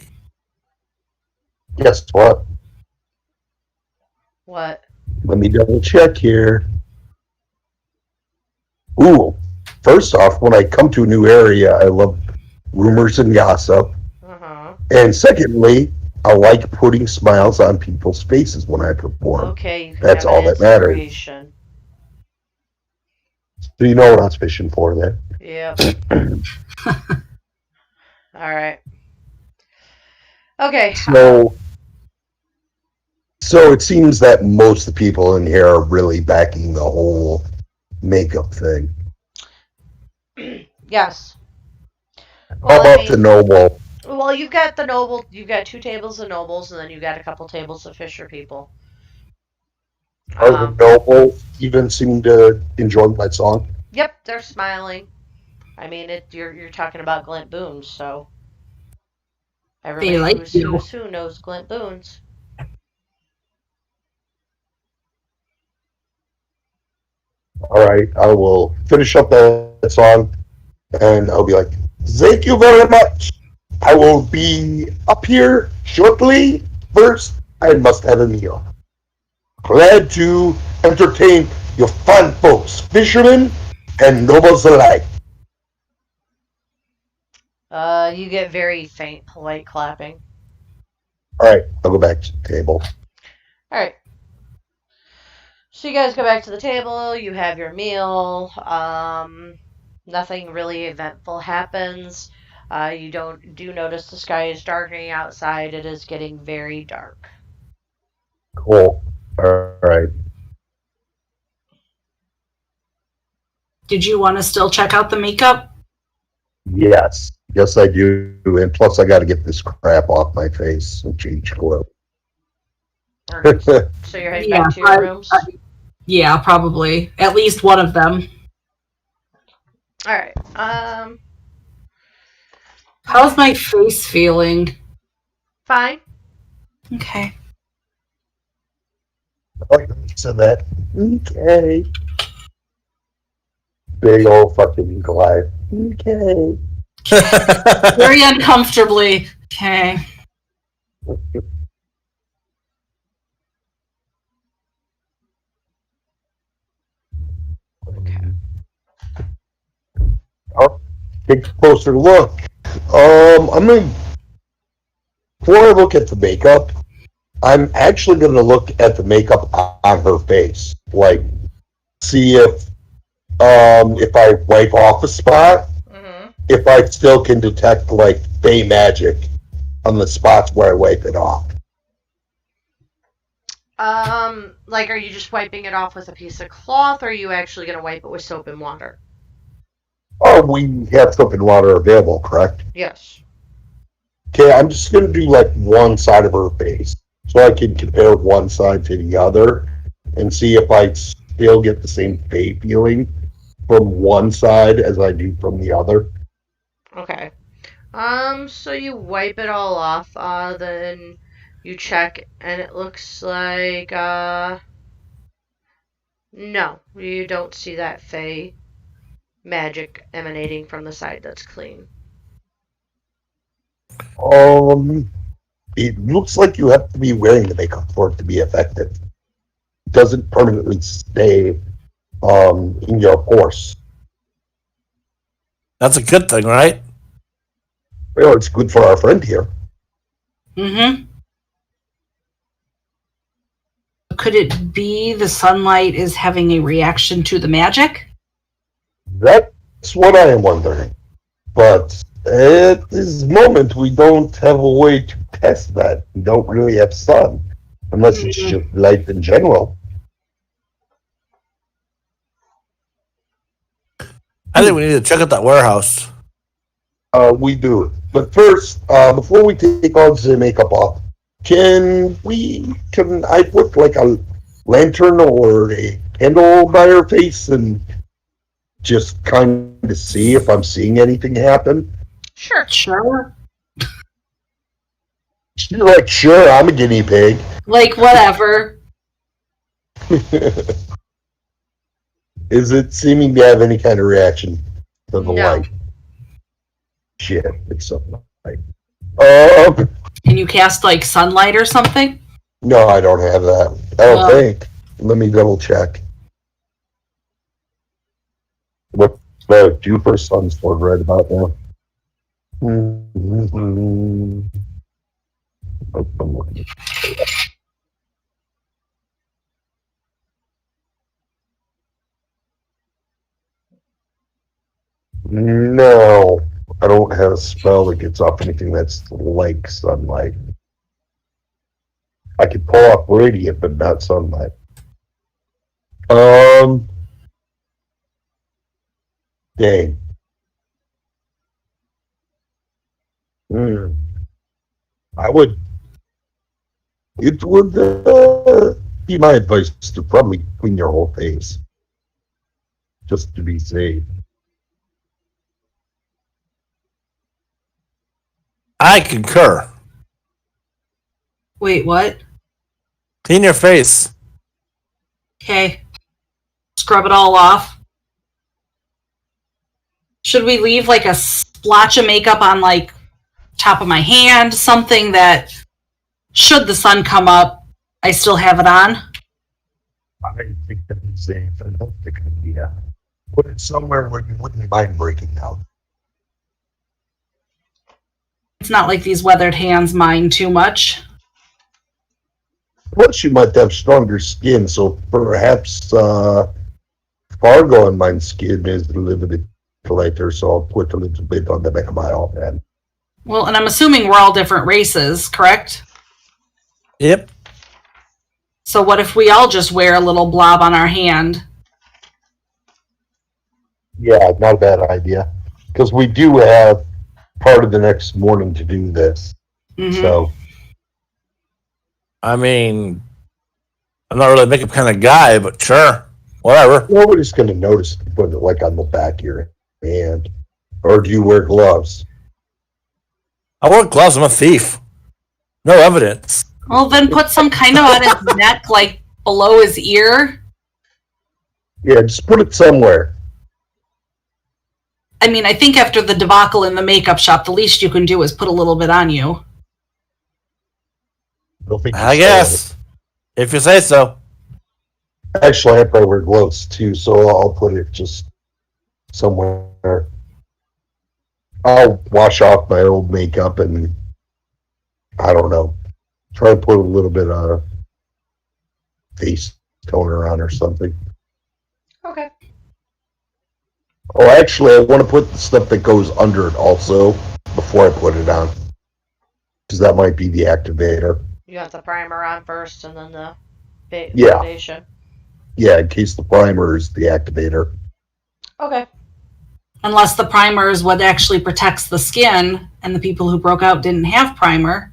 guess what? What? Let me double check here. Ooh, first off, when I come to a new area, I love rumors and gossip. Uh huh. And secondly, I like putting smiles on people's faces when I perform. Okay, you can That's have an all that matters. inspiration. So you know what I was fishing for there. Yep. All right. Okay. So, so it seems that most of the people in here are really backing the whole makeup thing. Yes. How Well, I about the mean, noble? well, you've got the noble. You've got two tables of nobles, and then you've got a couple tables of fisher people. Are the Um. nobles even seem to enjoy my song? Yep, they're smiling. I mean, you're talking about Glint Boons, so They everybody like you. who knows Glint Boons. All right, I will finish up that song, and I'll be like, "Thank you very much. I will be up here shortly. First, I must have a meal. Glad to entertain your fine folks, fishermen and nobles alike." You get very faint, polite clapping. All right, I'll go back to the table. All right. So you guys go back to the table. You have your meal. Nothing really eventful happens. You don't do notice the sky is darkening outside. It is getting very dark. Cool. All right. Did you want to still check out the makeup? Yes. Yes, I do. And plus, I got to get this crap off my face and change clothes. So you're heading back to your rooms. Yeah, probably at least one of them. All right. How's my face feeling? Fine. Okay. Like so that. Okay. Big old fucking Goliath. Okay. Very uncomfortably. Okay. I'll take a closer look. I'm gonna before I look at the makeup, I'm actually gonna look at the makeup on her face. Like see if I wipe off a spot, if I still can detect like Fey magic on the spots where I wipe it off. Like, are you just wiping it off with a piece of cloth, or are you actually going to wipe it with soap and water? Oh, we have soap and water available, correct? Yes. Okay, I'm just going to do like one side of her face so I can compare one side to the other and see if I still get the same Fey feeling from one side as I do from the other. Okay. So you wipe it all off, then you check, and it looks like, no, you don't see that Fey magic emanating from the side that's clean. It looks like you have to be wearing the makeup for it to be effective. It doesn't permanently stay in your pores. That's a good thing, right? Well, it's good for our friend here. Mm-hmm. Could it be the sunlight is having a reaction to the magic? That's what I am wondering. But at this moment, we don't have a way to test that. We don't really have sun, unless it's just light in general. I think we need to check out that warehouse. We do. But first, before we take all the makeup off, can I put like a lantern or a candle by her face and just kind of see if I'm seeing anything happen? Sure. Sure. She's like, sure, I'm a guinea pig. Like, whatever. Is it seeming to have any kind of reaction to the No. light? Shit, it's something like. Can you cast, like, sunlight or something? No, I don't have that. I don't think. Let me double check. What the Jupiter Sun Sword right about now? Mm-hmm. I'm looking. No, I don't have a spell that gets off anything that's like sunlight. I could pull off radiant, but not sunlight. Dang. I would. It would be my advice to probably clean your whole face, just to be safe. I concur. Wait, what? Clean your face. Okay. Just scrub it all off. Should we leave like a splotch of makeup on like top of my hand, something that should the sun come up, I still have it on? I think that is a fantastic idea. Put it somewhere where you wouldn't mind breaking out. It's not like these weathered hands mind too much. Plus, you might have stronger skin, so perhaps Fargo and my skin is a little bit lighter, so I'll put a little bit on the back of my arm. Well, and I'm assuming we're all different races, correct? Yep. So what if we all just wear a little blob on our hand? Yeah, not a bad idea. Because we do have part of the next morning to do this. Mm-hmm. So, I mean, I'm not really a makeup kind of guy, but sure, whatever. nobody's going to notice if you put it like on the back of your hand. Or do you wear gloves? I wear gloves. I'm a thief. No evidence. Well, then put some kind of on his neck, like below his ear. Yeah, just put it somewhere. I mean, I think after the debacle in the makeup shop, the least you can do is put a little bit on you. I guess. If you say so. Actually, I probably wear gloves too, so I'll put it just somewhere. I'll wash off my old makeup and I don't know. Try and put a little bit of face toner on or something. Okay. Oh, actually, I want to put the stuff that goes under it also before I put it on. Because that might be the activator. You got the primer on first and then the Yeah. foundation. Yeah, in case the primer is the activator. Okay. Unless the primer is what actually protects the skin, and the people who broke out didn't have primer.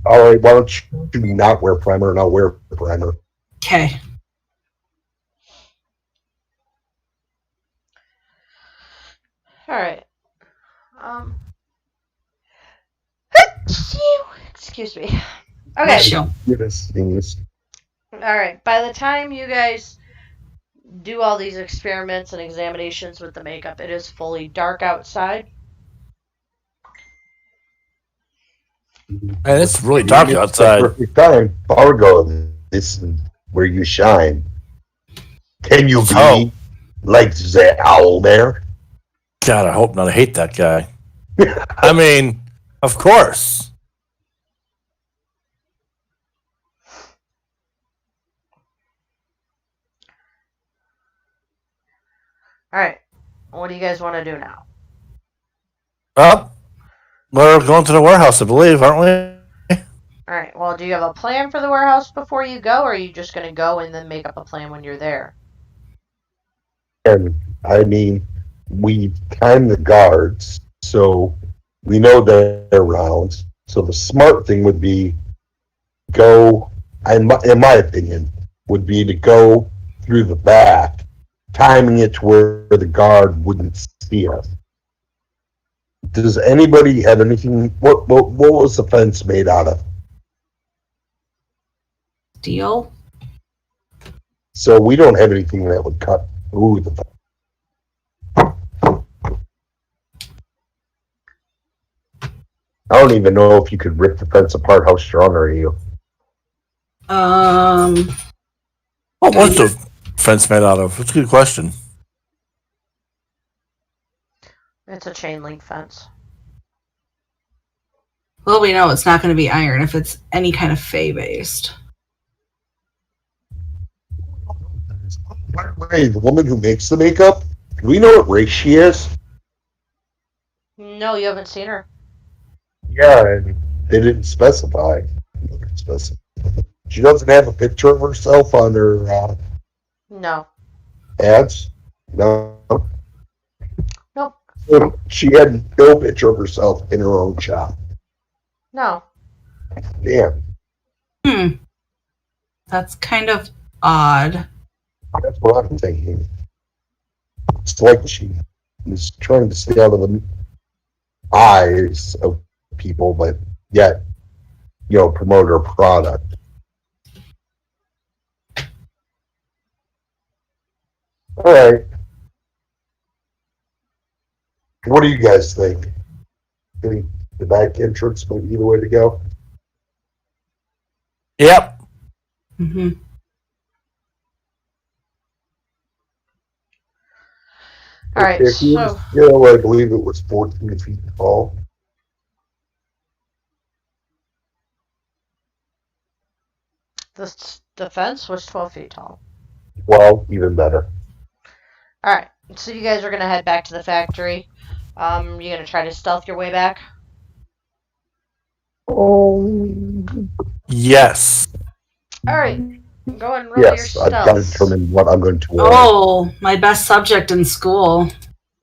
All right, why don't you not wear primer and I'll wear primer. Okay. All right. Excuse me. Okay. Bless you. Yes, things. All right. By the time you guys do all these experiments and examinations with the makeup, it is fully dark outside. Man, it's really dark outside. Perfect time. Fargo, this is where you shine. Can you be like the owl there? God, I hope not. I hate that guy. I mean, of course. All right. What do you guys want to do now? Well, we're going to the warehouse, I believe, aren't we? All right. Well, do you have a plan for the warehouse before you go, or are you just going to go and then make up a plan when you're there? And I mean, we time the guards, so we know they're around. So the smart thing would be go, in my opinion, would be to go through the back, timing it to where the guard wouldn't see us. Does anybody have anything? What was the fence made out of? Steel? So we don't have anything that would cut through the fence. I don't even know if you could rip the fence apart. How strong are you? What was the fence made out of? That's a good question. It's a chain link fence. Well, we know it's not going to be iron if it's any kind of fey based. By the way, the woman who makes the makeup, do we know what race she is? No, you haven't seen her. Yeah, and they didn't specify. She doesn't have a picture of herself on her No. ads? No. Nope. She had no picture of herself in her own shop. No. Damn. That's kind of odd. That's what I'm thinking. It's like she is trying to stay out of the eyes of people, but yet, promote her product. All right. What do you guys think? Think the back entrance might be the way to go? Yep. Mm-hmm. All right, If you were to so scale, I believe it was 14 feet tall. the fence was 12 feet tall. Well, even better. All right, so you guys are gonna head back to the factory. You gonna try to stealth your way back? Oh, Yes. All right, go ahead and roll your yes, I've got to stealths. determine what I'm going to wear. Oh, my best subject in school,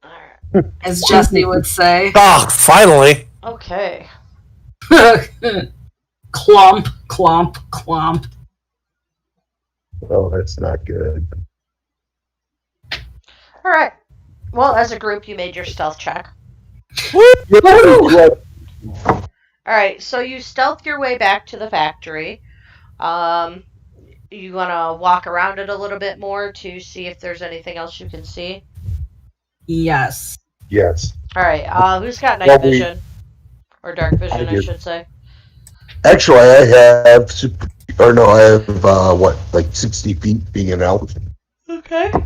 All right. as Jesse would say. Oh, finally. Okay. Clump, clump, clump. Oh, that's not good. All right. Well, as a group, you made your stealth check. Woo! All right, so you stealth your way back to the factory. Um, you wanna walk around it a little bit more to see if there's anything else you can see. Yes. Yes. All right. Who's got night Well, vision or dark vision? I I do. should say. Actually, I have super, or no, I have what, like 60 feet being an elf. Okay. All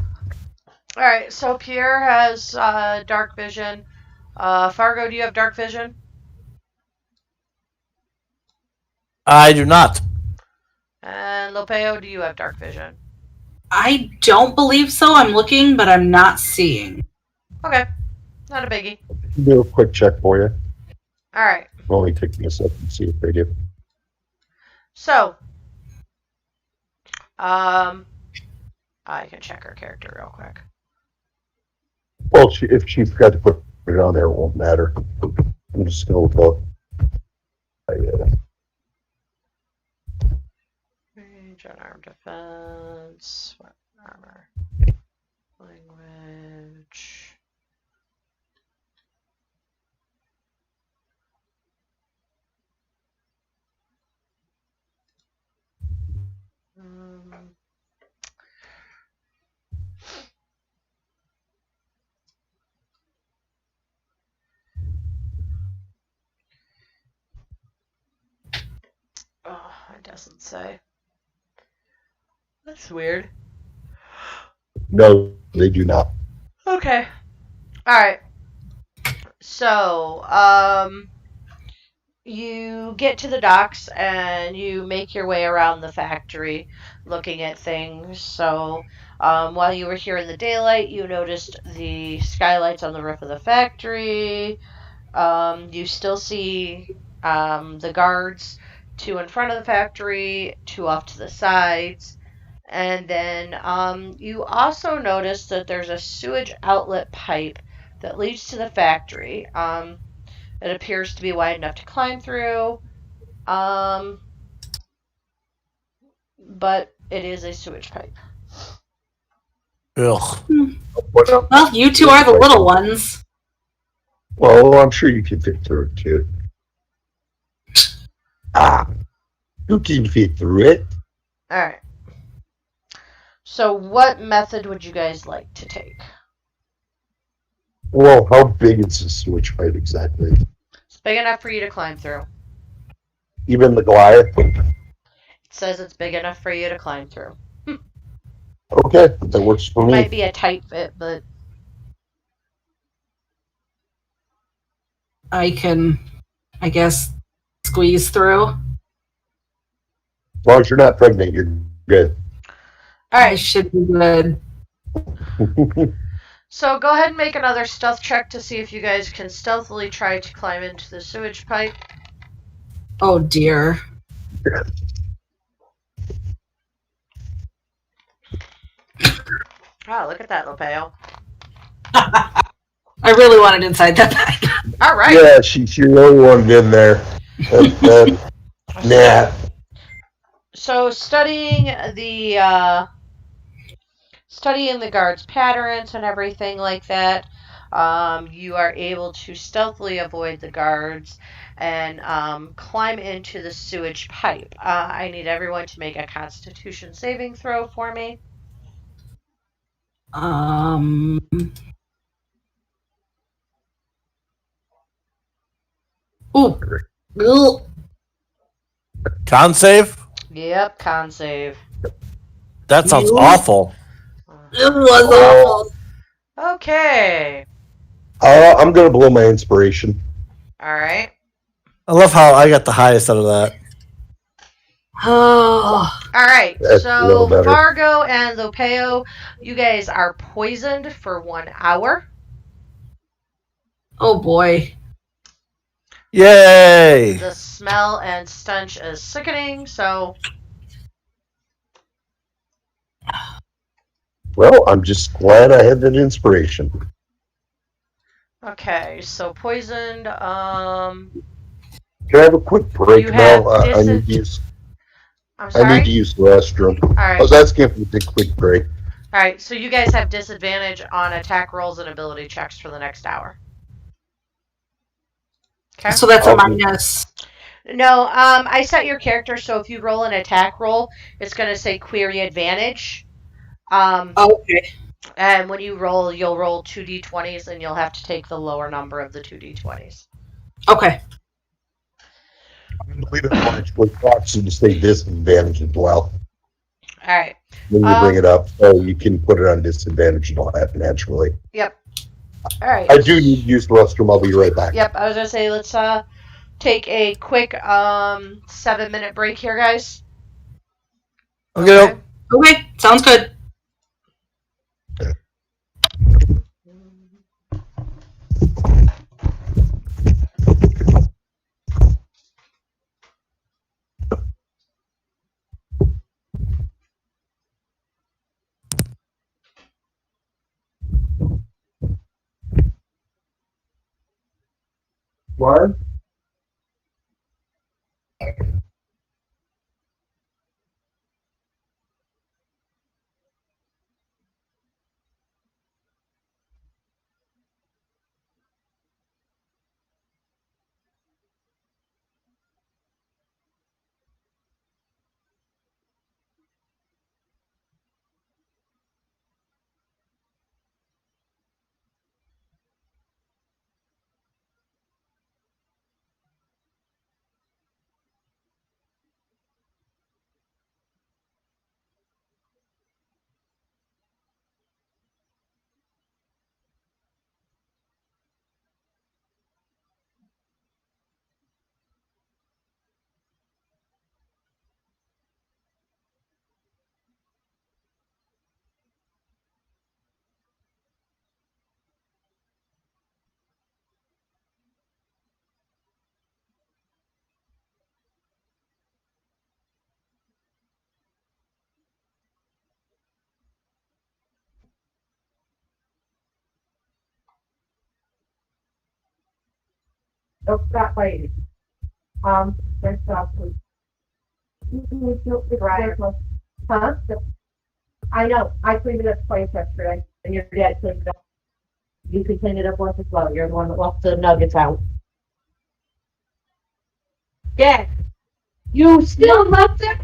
right. So Pierre has dark vision. Fargo, do you have dark vision? I do not. And Lopeo, do you have dark vision? I don't believe so. I'm looking, but I'm not seeing. Okay. Not a biggie. Do a quick check for you. All right. It'll only take me a second to see if they do. So, I can check her character real quick. Well, if she forgot to put it on there, it won't matter. I'm just going to go. Range, unarmed defense, weapon armor, language. Um, oh, it doesn't say. That's weird. No, they do not. Okay. All right. So, you get to the docks and you make your way around the factory looking at things. So, while you were here in the daylight, you noticed the skylights on the roof of the factory. You still see the guards, two in front of the factory, two off to the sides. And then you also notice that there's a sewage outlet pipe that leads to the factory. It appears to be wide enough to climb through, um, but it is a sewage pipe. Ugh. Well, you two are the little ones. Well, I'm sure you can fit through it too. You can fit through it. All right. So, what method would you guys like to take? Well, how big is the switch pipe exactly? It's big enough for you to climb through. Even the Goliath? It says it's big enough for you to climb through. Okay, that works for It me. might be a tight fit, but I can, I guess, squeeze through. As long as you're not pregnant, you're good. all I right. should be good. So go ahead and make another stealth check to see if you guys can stealthily try to climb into the sewage pipe. Oh dear. Oh, look at that, Lopeo. I really wanted inside that bag. All right. Yeah, she really wanted in there. Nah. So studying the guards' patterns and everything like that, you are able to stealthily avoid the guards and climb into the sewage pipe. I need everyone to make a Constitution saving throw for me. Um. Ooh. Ugh. Con save? Yep, con save. That sounds You. awful. It was Oh, awful. Okay. I'm gonna blow my inspiration. All right. I love how I got the highest out of that. Oh. All right. That's a little So better. Fargo and Lopeo, you guys are poisoned for 1 hour. Oh boy. Yay! The smell and stench is sickening. So Well, I'm just glad I had that inspiration. okay. So poisoned. Can I have a quick break, You Mel? have I need to use. I'm I need to sorry. use the restroom. All I right. was asking if we could quick break. All right. So you guys have disadvantage on attack rolls and ability checks for the next hour. Okay. So that's a I'll be, minus. No, I set your character so if you roll an attack roll, it's going to say query advantage. Okay. And when you roll, you'll roll 2d20s and you'll have to take the lower number of the 2d20s. Okay. I'm gonna leave it on actually proxy to stay disadvantaged as well All right. when you bring it up, so you can put it on disadvantage naturally. Yep. All right. I do need to use the restroom. I'll be right back. Yep. I was going to say let's take a quick 7-minute break here, guys. Okay. Okay. Sounds good. What? Oh, that lady. There's stuff. Right. Huh? I know. I cleaned it up twice yesterday, and your dad cleaned it up. You can clean it up once as well. You're the one that left the nuggets out. Yeah. You still left it?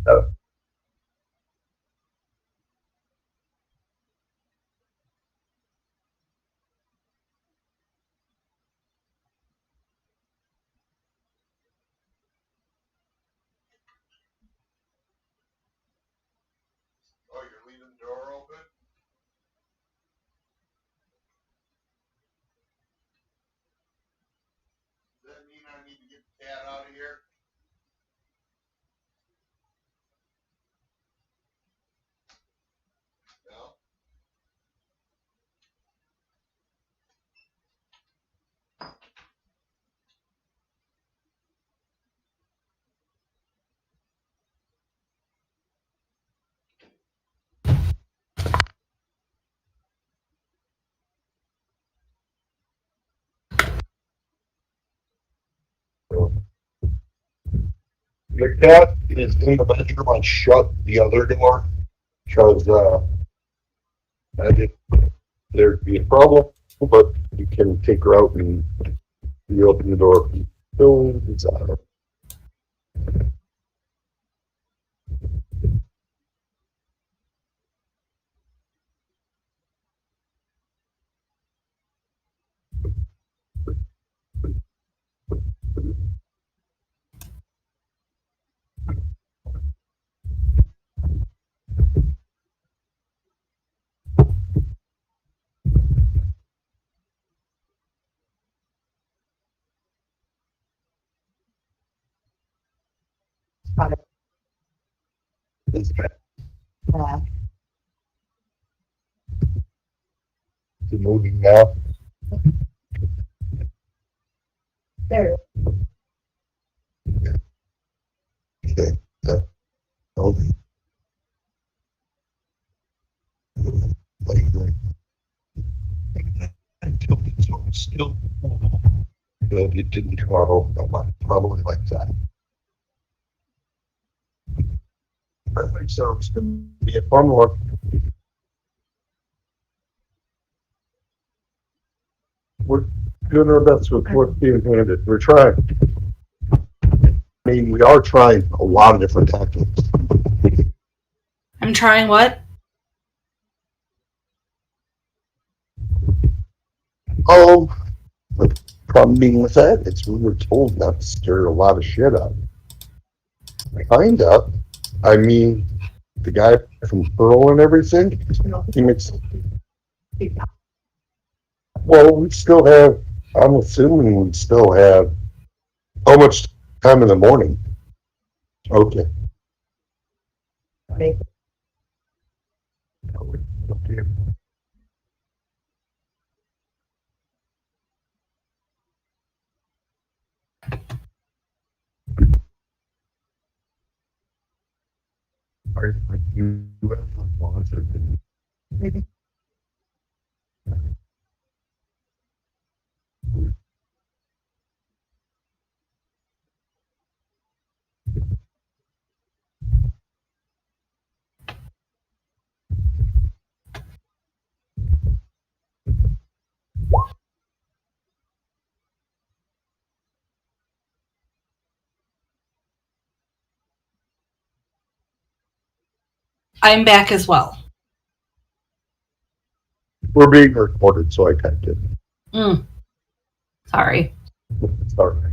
Oh. Oh, you're leaving the door open? Does that mean I need to get the cat out of here? No. The cat is in the bedroom. I shut the other door because I did there'd be a problem, but you can take her out and you open the door. So it's out. It's moving now. There. Okay. Okay. I tilted so it's still. But it didn't come out probably like that. Perfect. So it's going to be a fun one. We're doing our best with what's being handed. We're trying. I mean, we are trying a lot of different tactics. I'm trying what? Oh, the problem being with that, it's we were told not to stir a lot of shit up. Kind of. I mean, the guy from Pearl and everything, he makes. Well, we still have. I'm assuming we still have. How much time in the morning? Okay. Okay. Are you have laws have been I'm back as well. we're being recorded, so I typed it. Sorry. Sorry.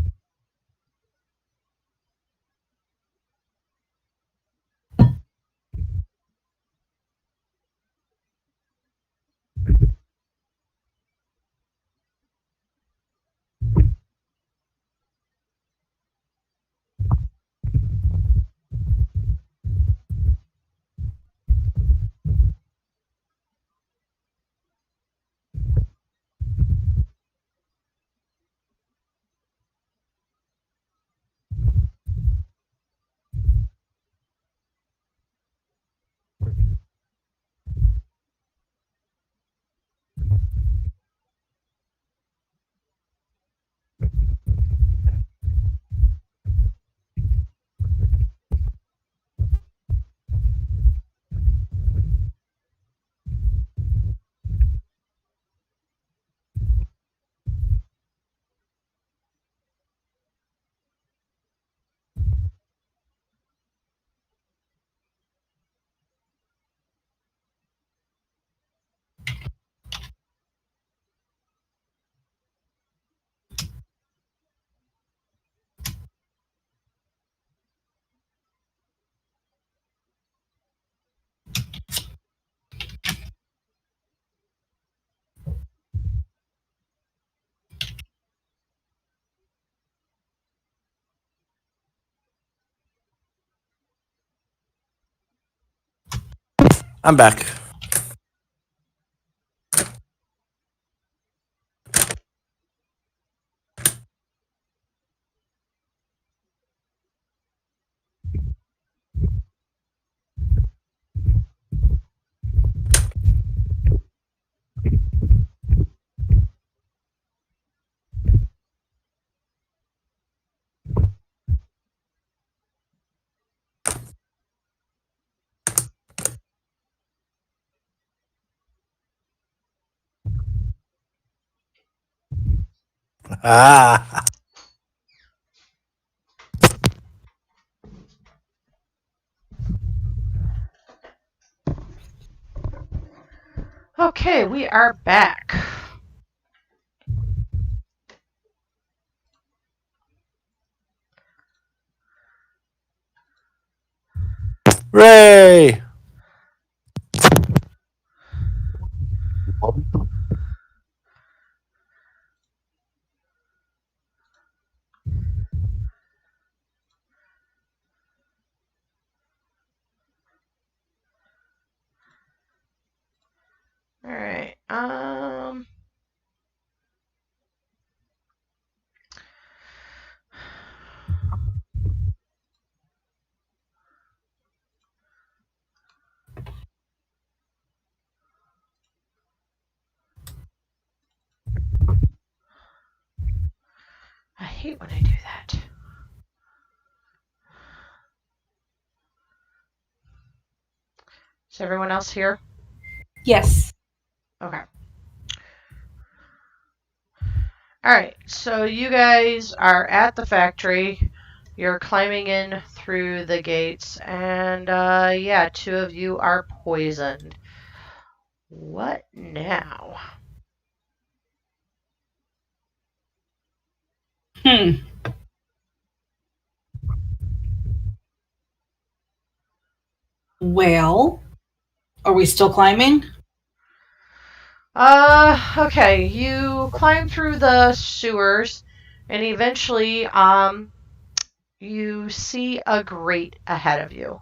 I'm back. Ah. Okay, we are back. Ray. All right. I hate when I do that. Is everyone else here? Yes. Okay. All right. So you guys are at the factory. You're climbing in through the gates, and yeah, two of you are poisoned. What now? Hmm. Well, are we still climbing? Okay. You climb through the sewers, and eventually, you see a grate ahead of you.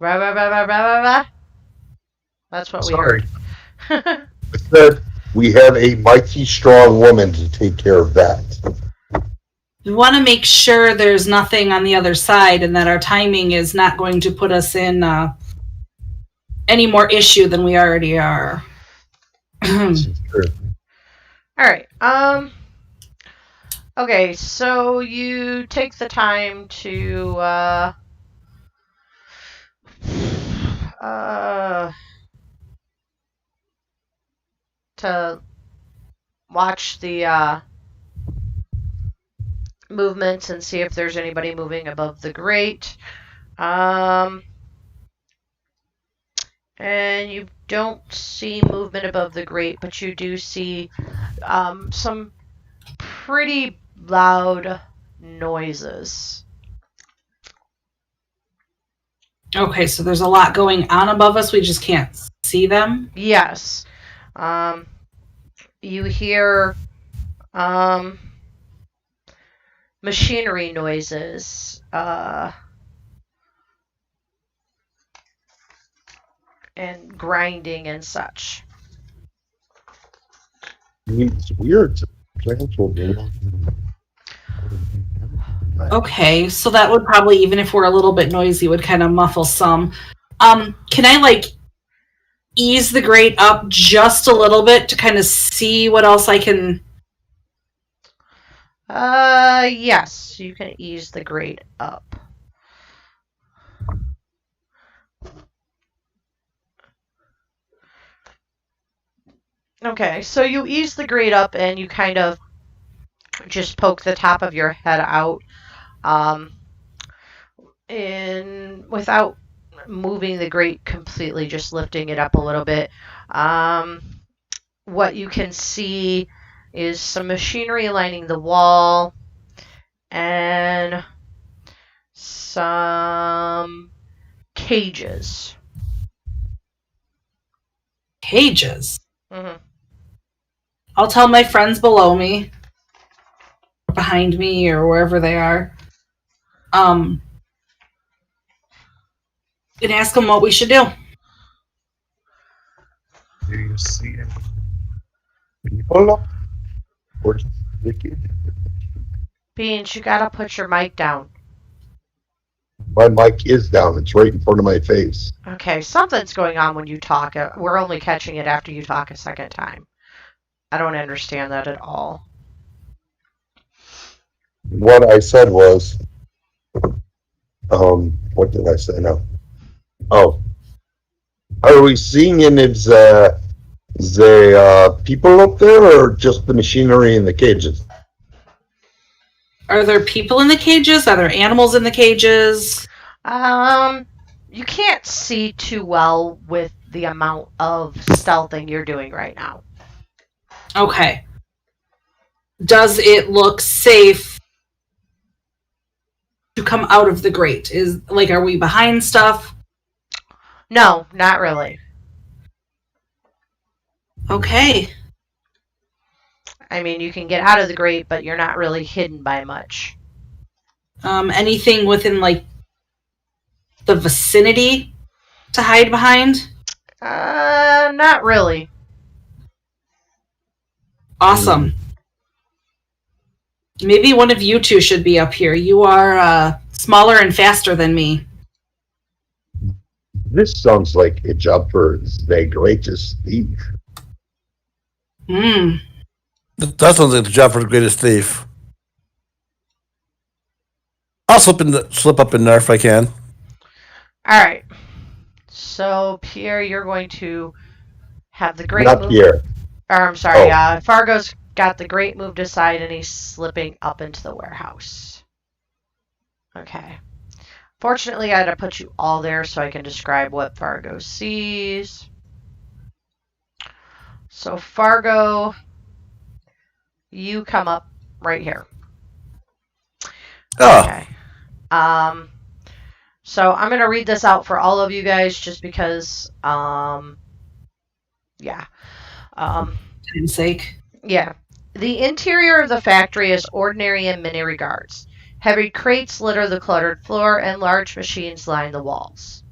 Rah, rah, rah, rah, rah, rah, rah. That's what we Sorry. heard. I said we have a mighty strong woman to take care of that. We want to make sure there's nothing on the other side and that our timing is not going to put us in any more issue than we already are. This is true. All right. Okay, so you take the time uh, to watch the movements and see if there's anybody moving above the grate. And you don't see movement above the grate, but you do see some pretty loud noises. Okay, so there's a lot going on above us. We just can't see them. Yes. You hear machinery noises, and grinding and such. It's weird. Okay, so that would probably, even if we're a little bit noisy, would kind of muffle some. Can I like ease the grate up just a little bit to kind of see what else I can? Yes, you can ease the grate up. Okay, so you ease the grate up and you kind of just poke the top of your head out, in without moving the grate completely, just lifting it up a little bit. What you can see is some machinery lining the wall and some cages. Cages. Mm-hmm. I'll tell my friends below me, behind me, or wherever they are, and ask them what we should do. Do you see any people? Or just wicked? Beans, you gotta put your mic down. My mic is down. It's right in front of my face. Okay, something's going on when you talk. We're only catching it after you talk a second time. I don't understand that at all. What I said was, what did I say now? Oh, Are we seeing any of the people up there, or just the machinery in the cages? Are there people in the cages? Are there animals in the cages? You can't see too well with the amount of stealthing you're doing right now. Okay. Does it look safe to come out of the grate? Are we behind stuff? No, not really. Okay. I mean, you can get out of the grate, but you're not really hidden by much. Anything within the vicinity to hide behind? Not really. Awesome. Maybe one of you two should be up here. You are smaller and faster than me. This sounds like a job for the greatest thief. Hmm. That sounds like the job for the greatest thief. I'll slip up in there if I can. All right. So Pierre, you're going to have the great Not move. Pierre. Or I'm sorry. Oh. Fargo's got the great move aside, and he's slipping up into the warehouse. Okay. Fortunately, I had to put you all there so I can describe what Fargo sees. So Fargo, you come up right here. Oh. Okay. So I'm gonna read this out for all of you guys just because, yeah. Time's sake. Yeah. The interior of the factory is ordinary in many regards. Heavy crates litter the cluttered floor, and large machines line the walls.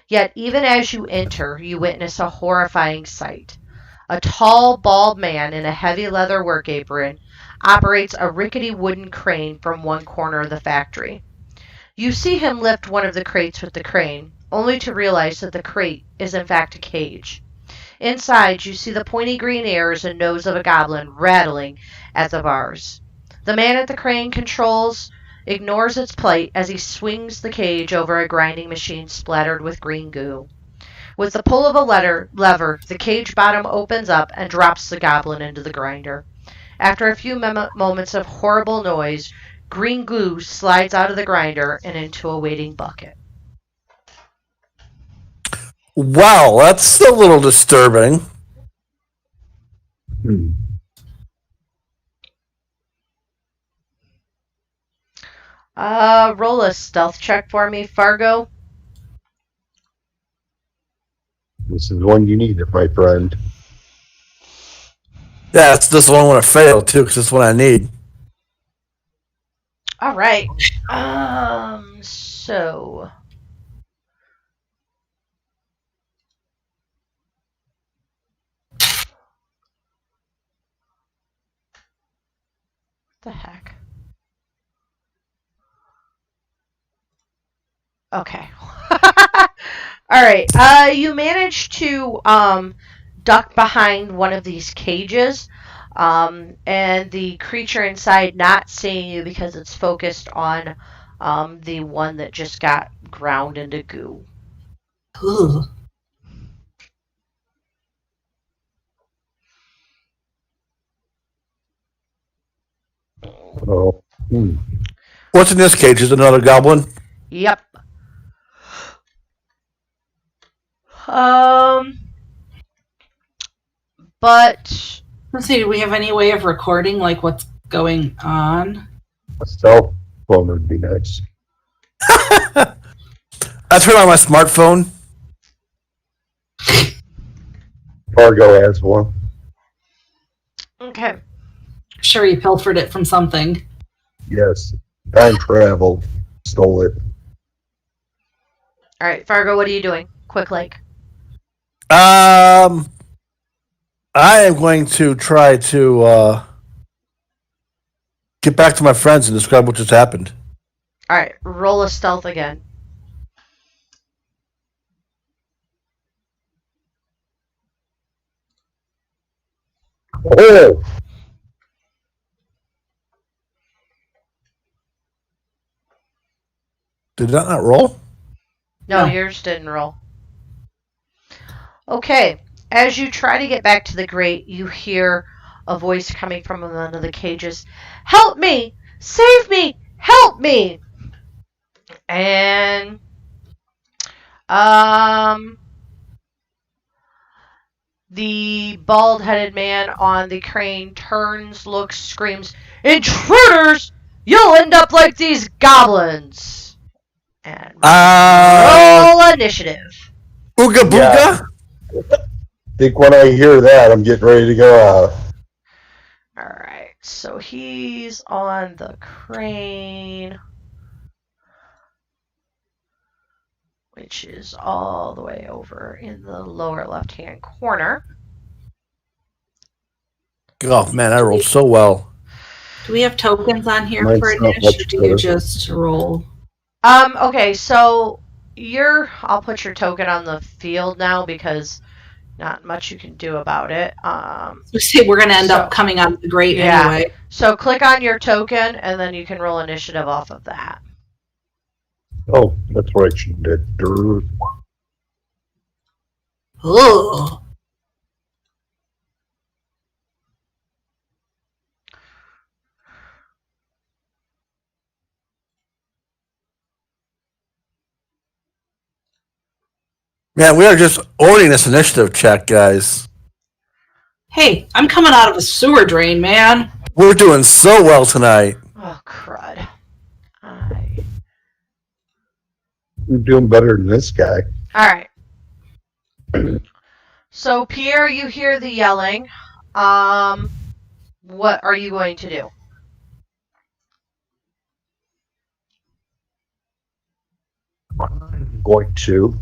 Yet, even as you enter, you witness a horrifying sight. A tall, bald man in a heavy leather work apron operates a rickety wooden crane from one corner of the factory. You see him lift one of the crates with the crane, only to realize that the crate is in fact a cage. Inside, you see the pointy green ears and nose of a goblin rattling at the bars. The man at the crane controls ignores its plight as he swings the cage over a grinding machine splattered with green goo. With the pull of a lever, the cage bottom opens up and drops the goblin into the grinder. After a few moments of horrible noise, green goo slides out of the grinder and into a waiting bucket. Wow, that's a little disturbing. Roll a stealth check for me, Fargo. This is the one you need, my friend. Yeah, it's this one I want to fail too, because it's one I need. All right. So what the heck? Okay. All right. You managed to duck behind one of these cages, and the creature inside not seeing you because it's focused on the one that just got ground into goo. Ugh. Oh. What's in this cage? Is another goblin? Yep. But Let's see, do we have any way of recording what's going on? A cell phone would be nice. I turn on my smartphone. Fargo has one. okay. Sure, you pilfered it from something. Yes. Time travel. Stole it. All right, Fargo, what are you doing? Quick, like. I am going to try to get back to my friends and describe what just happened. All right, roll a stealth again. Oh! Did that not roll? No, No. yours didn't roll. Okay, as you try to get back to the grate, you hear a voice coming from one of the cages. Help me! Save me! Help me! And um the bald-headed man on the crane turns, looks, screams, "Intruders! You'll end up like these goblins!" And roll initiative. Ooga Yeah. booga. Think when I hear that, I'm getting ready to go out. Alright, so he's on the crane, which is all the way over in the lower left-hand corner. Oh man, I rolled so well. Do we have tokens on here Mine's for not Inish, much or do you better. just roll? Okay, so I'll put your token on the field now because not much you can do about it. We say we're going to end So- up coming out of the grate Yeah. anyway. So click on your token, and then you can roll initiative off of that. Oh, that's what I should do. Ugh. Man, we are just owning this initiative check, guys. Hey, I'm coming out of a sewer drain, man. We're doing so well tonight. Oh, crud. You're doing better than this guy. Alright. So, Pierre, you hear the yelling. What are you going to do? I'm going to.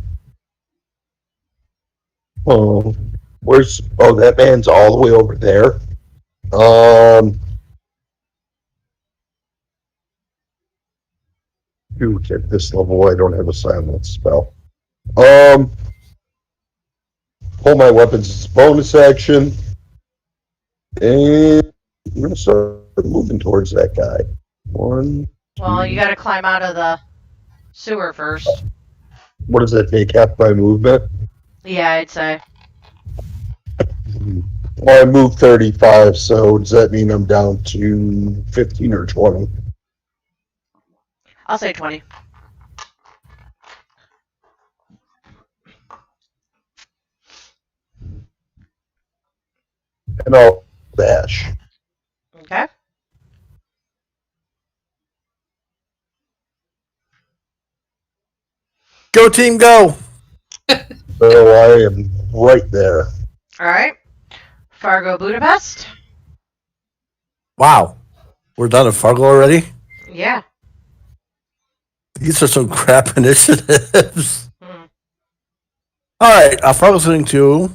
Oh, where's? Oh, that man's all the way over there. Shoot, at this level, I don't have a silence spell. Pull my weapons as a bonus action, and I'm gonna start moving towards that guy. One. Well, you gotta climb out of the sewer first. What does that take? Half my movement. Yeah, I'd say. Well, I moved 35, so does that mean I'm down to 15 or 20? I'll say 20. And I'll dash. Okay. Go team, go! So I am right there. Alright. Fargo Budapest. Wow, we're done at Fargo already. Yeah. These are some crap initiatives. Hmm. All right, Fargo's listening to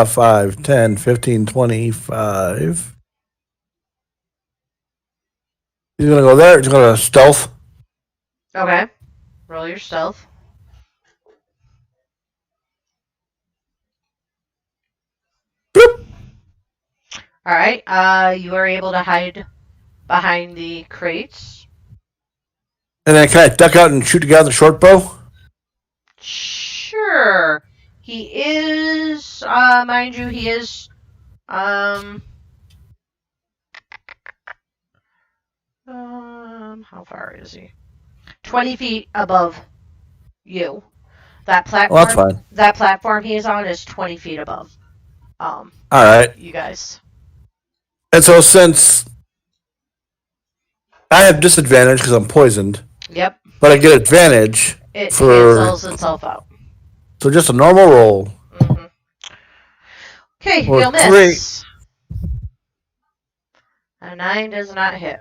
5, 10, 15, 25. He's gonna go there. He's gonna stealth. Okay. Roll your stealth. Boop. Alright. You are able to hide behind the crates. And then can I duck out and shoot the guy with the short bow? Sure. He is, mind you, he is, how far is he? 20 feet above you. That platform. Well, that's fine. That platform he is on is 20 feet above. All right. You guys. And so since I have disadvantage because I'm poisoned, Yep. but I get advantage It for cancels itself out. so just a normal roll. Mm-hmm. Okay, Or you'll miss. A 9 does not hit.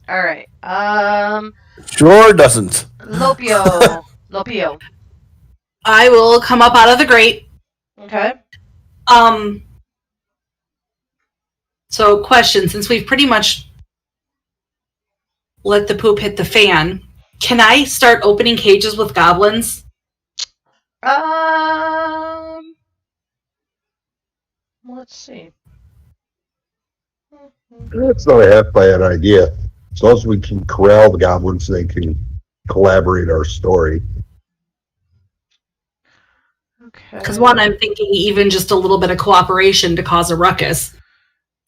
Alright. Sure doesn't. Lopio. Lopio. I will come up out of the grate. Okay. So question, since we've pretty much let the poop hit the fan, can I start opening cages with goblins? Let's see. That's not a half bad idea. As long as we can corral the goblins, they can collaborate our story. Because one, I'm thinking even just a little bit of cooperation to cause a ruckus.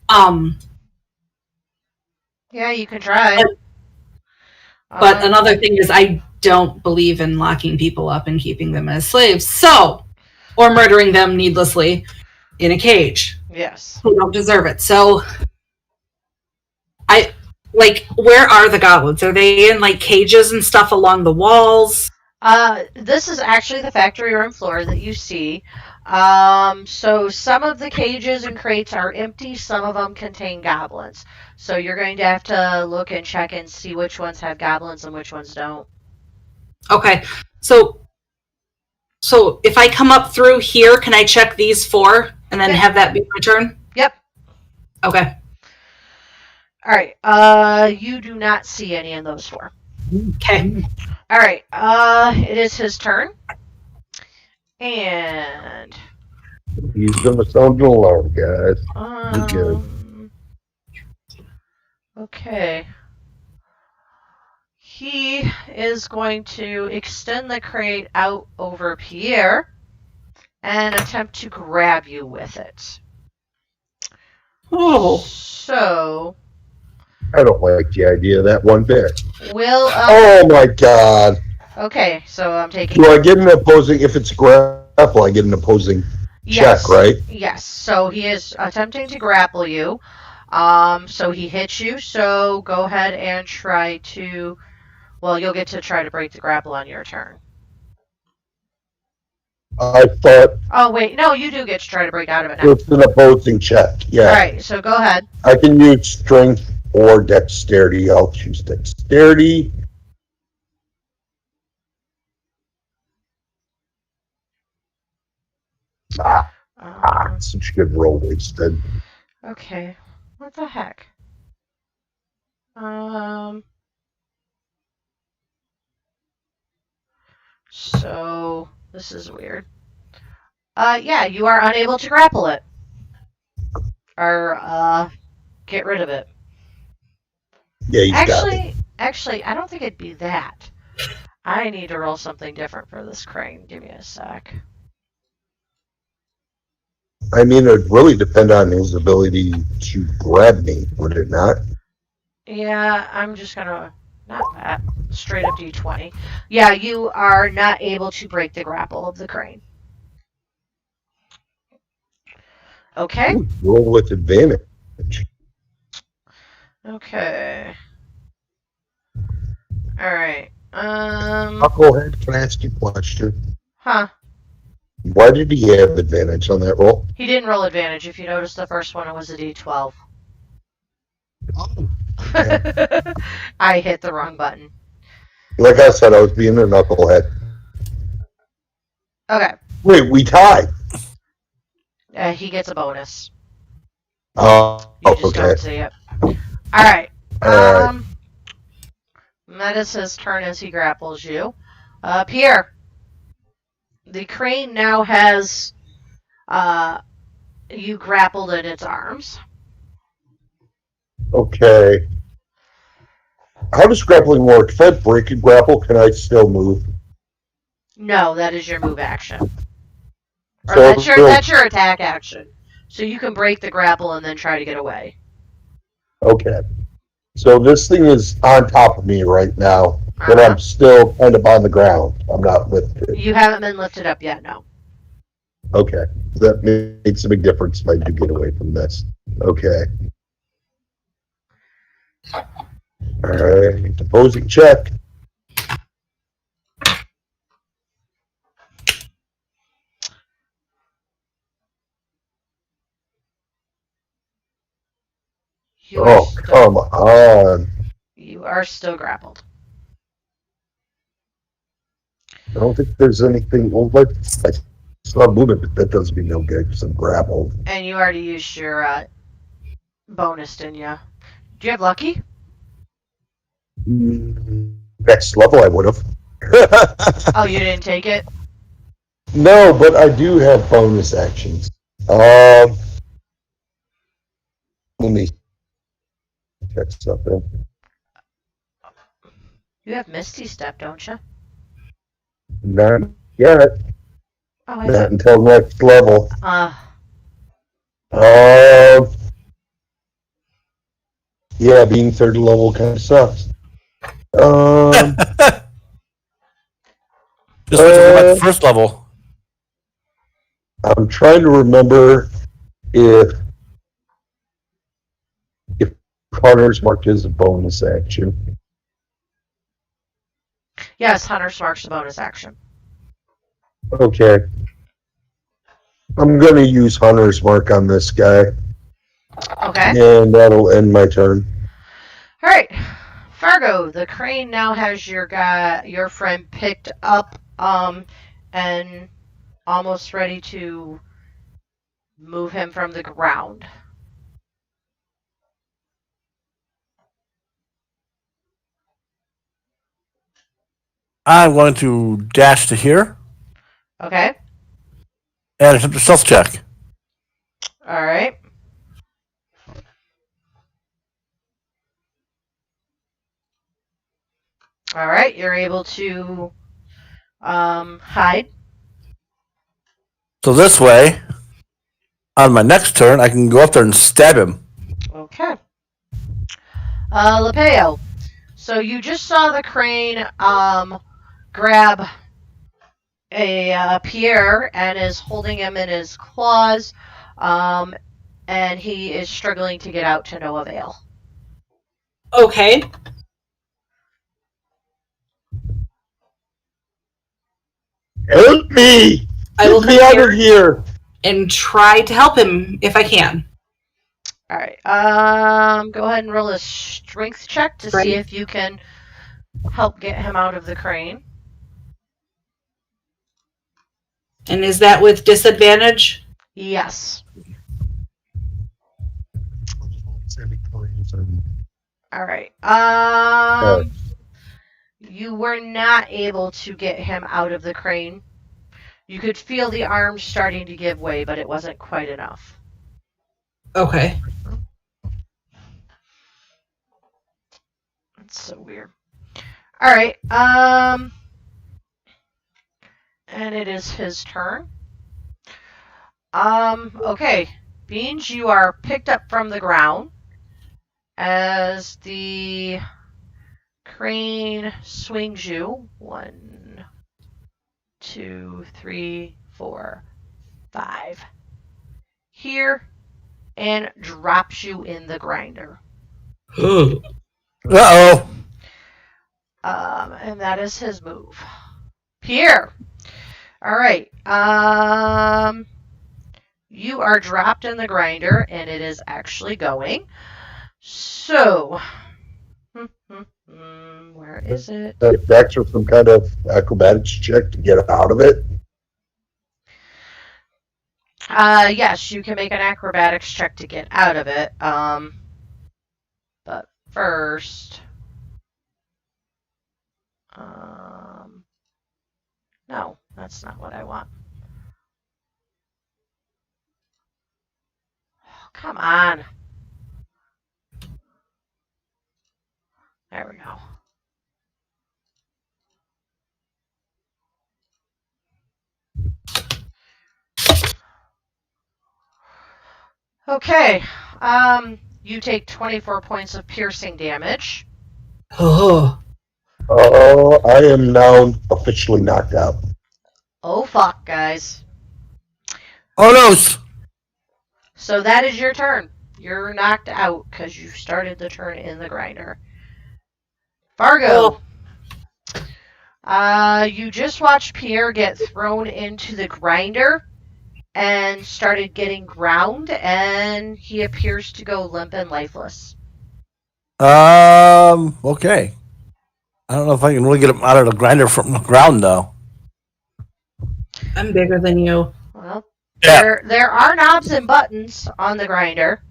Yeah, you can try. But another thing is I don't believe in locking people up and keeping them as slaves. So, or murdering them needlessly in a cage. Yes. Who don't deserve it. So, where are the goblins? Are they in like cages and stuff along the walls? This is actually the factory room floor that you see. So some of the cages and crates are empty, some of them contain goblins. So you're going to have to look and check and see which ones have goblins and which ones don't. Okay. So if I come up through here, can I check these 4 and then have that be my turn? Yep. Okay. All right. You do not see any of those 4. Okay. All right. It is his turn. And he's gonna sound an alarm, guys. Good. Okay. He is going to extend the crate out over Pierre and attempt to grab you with it. Oh. So I don't like the idea of that one bit. will Oh my god. Okay, so I'm taking. Do I get an opposing if it's grapple? I get an opposing check, right? Yes. So he is attempting to grapple you. So he hits you. So go ahead and try to. Well, you'll get to try to break the grapple on your turn. I thought. Oh wait, no, you do get to try to break out of it now. It's an opposing check. Yeah. All right, so go ahead. I can use strength or dexterity. I'll choose dexterity. Such a good roll wasted. Okay, what the heck? So this is weird. Yeah, you are unable to grapple it. Or, get rid of it. Yeah, he's got it. Actually, I don't think it'd be that. I need to roll something different for this crane. Give me a sec. I mean, it would really depend on his ability to grab me, would it not? Yeah, I'm just gonna... Not that. Straight up D20. Yeah, you are not able to break the grapple of the crane. Okay. Ooh, roll with advantage. Okay. Alright. Knucklehead, can I ask you a question? Huh. Why did he have advantage on that roll? He didn't roll advantage. If you notice, the first one, it was a D12. Oh. I hit the wrong button. Like I said, I was being a knucklehead. Okay. Wait, we tied. He gets a bonus. Oh, You just okay. don't see it. Alright. Alright. That is his turn as he grapples you. Pierre. The crane now has you grappled in its arms. Okay. How does grappling work? If I break a grapple, can I still move? No, that is your move action. Or So, that's your attack action. So you can break the grapple and then try to get away. Okay. So this thing is on top of me right now, but I'm still kind of on the ground. I'm not lifted. You haven't been lifted up yet, no. Okay. That makes a big difference if I do get away from this. Okay. Alright. Opposing check. Come on. You are still grappled. I don't think there's anything. Well, I saw movement, but that does me no good because I'm grappled. And you already used your bonus, didn't you? Do you have lucky? Next level, I would have. Oh, you didn't take it? No, but I do have bonus actions. Let me check something. You have Misty Step, don't you? Not yet. Oh, Not until next level. uh, Yeah, being third level kind of sucks. Just wait till we go back to first level. I'm trying to remember if Hunter's Mark is a bonus action. yes, Hunter's Mark's a bonus action. Okay. I'm going to use Hunter's Mark on this guy. Okay. And that'll end my turn. All right, Fargo. The crane now has your friend picked up, and almost ready to move him from the ground. I'm going to dash to here. Okay. And attempt a stealth check. All right. All right. You're able to hide. So this way, on my next turn, I can go up there and stab him. Okay. Lapeo. So you just saw the crane grab a Pierre and is holding him in his claws, and he is struggling to get out to no avail. Okay. Help me! I will Get me out of come here! and try to help him if I can. All right. Go ahead and roll a strength check to see if you can help get him out of the crane. And is that with disadvantage? Yes. All right. You were not able to get him out of the crane. You could feel the arms starting to give way, but it wasn't quite enough. Okay. That's so weird. All right. And it is his turn. Okay. Beans, you are picked up from the ground as the crane swings you. 1, 2, 3, 4, 5. Here, and drops you in the grinder. Uh-oh. And that is his move. Pierre. All right. You are dropped in the grinder, and it is actually going. So, where is it? Dex or some kind of acrobatics check to get out of it. Yes, you can make an acrobatics check to get out of it. But first, no, that's not what I want. Oh, come on. There we go. Okay. You take 24 points of piercing damage. Oh. I am now officially knocked out. Oh fuck, guys. Oh no! So that is your turn. You're knocked out because you started the turn in the grinder. Fargo. You just watched Pierre get thrown into the grinder and started getting ground, and he appears to go limp and lifeless. Okay. I don't know if I can really get him out of the grinder from the ground, though. I'm bigger than you. Well, there are knobs and buttons on the grinder.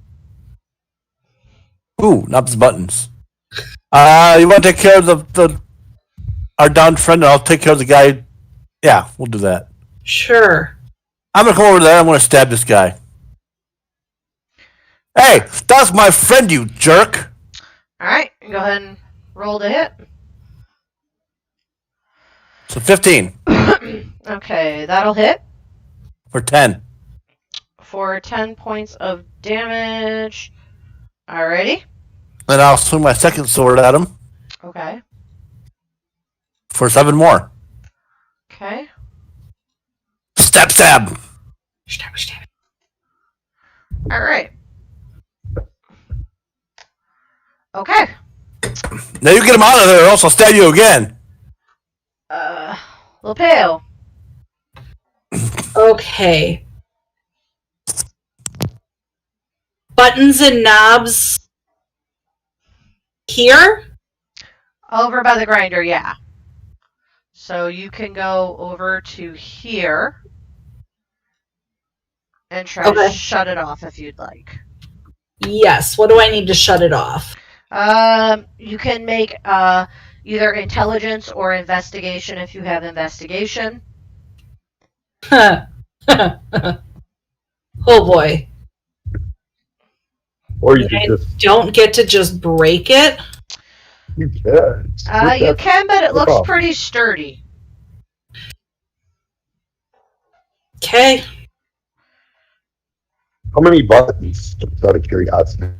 Ooh, knobs and buttons. You want to take care of our downed friend, and I'll take care of the guy. Yeah, we'll do that. Sure. I'm gonna come over there. I'm gonna stab this guy. Hey, that's my friend, you jerk! All right, go ahead and roll to hit. So 15. Okay, that'll hit. For 10. For 10 points of damage. Alrighty. And I'll swing my second sword at him Okay. for 7 more. Okay. Stab, stab. Alright. Okay. Now you get him out of there, or else I'll stab you again. Lopeo. Okay. Buttons and knobs here? Over by the grinder, yeah. So you can go over to here and try to shut it off if you'd like. Yes. What do I need to shut it off? You can make either intelligence or investigation if you have investigation. Oh boy. Or you can just Don't get to just break it? you can. You can, but it looks pretty sturdy. Okay. How many buttons? Just out of curiosity.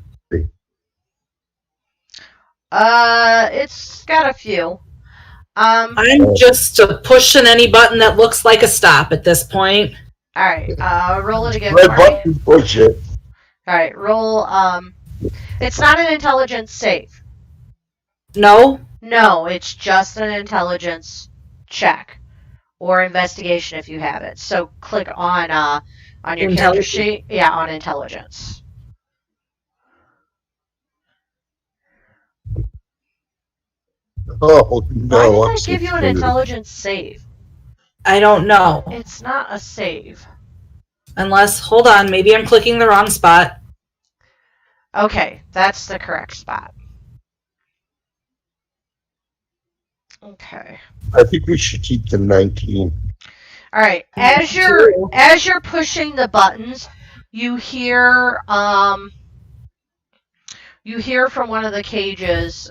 It's got a few. I'm just pushing any button that looks like a stop at this point. Alright, roll it again Red for me. button, push it. Alright, roll, it's not an intelligence save. No? No, it's just an intelligence check. Or investigation if you have it. So click on your character sheet. Yeah, on intelligence. Oh no! Why did I give you an intelligence save? I don't know. It's not a save. Unless, hold on, maybe I'm clicking the wrong spot. Okay, that's the correct spot. Okay. I think we should keep the 19. All right. As you're pushing the buttons, you hear from one of the cages,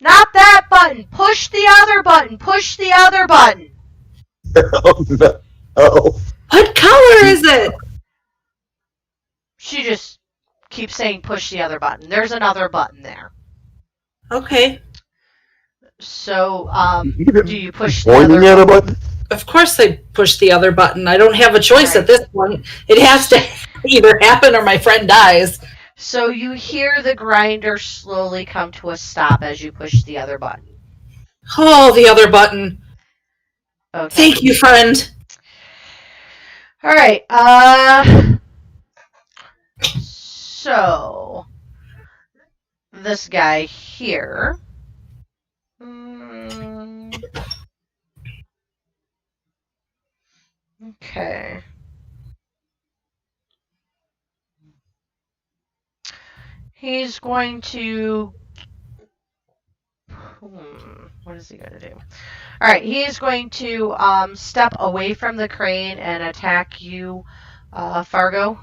not that button. Push the other button. Push the other button. Oh no! Oh. What color is it? She just keeps saying push the other button. There's another button there. Okay. So, do you push the Pointing other at a button? Of course I push the other button. I don't have a choice at this point. It has to either happen or my friend dies. So you hear the grinder slowly come to a stop as you push the other button. Oh, the other button. Okay. Thank you, friend. All right. So this guy here. Okay. He's going to. What is he going to do? All right, he is going to step away from the crane and attack you, Fargo.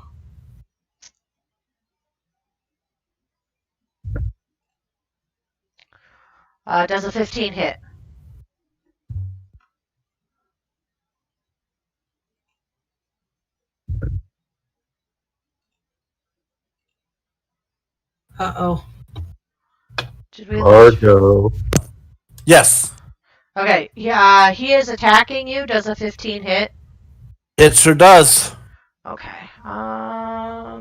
Does a 15 hit? Uh-oh. Did we lose? Fargo. Yes. Okay, yeah, he is attacking you. Does a 15 hit? It sure does. Okay. I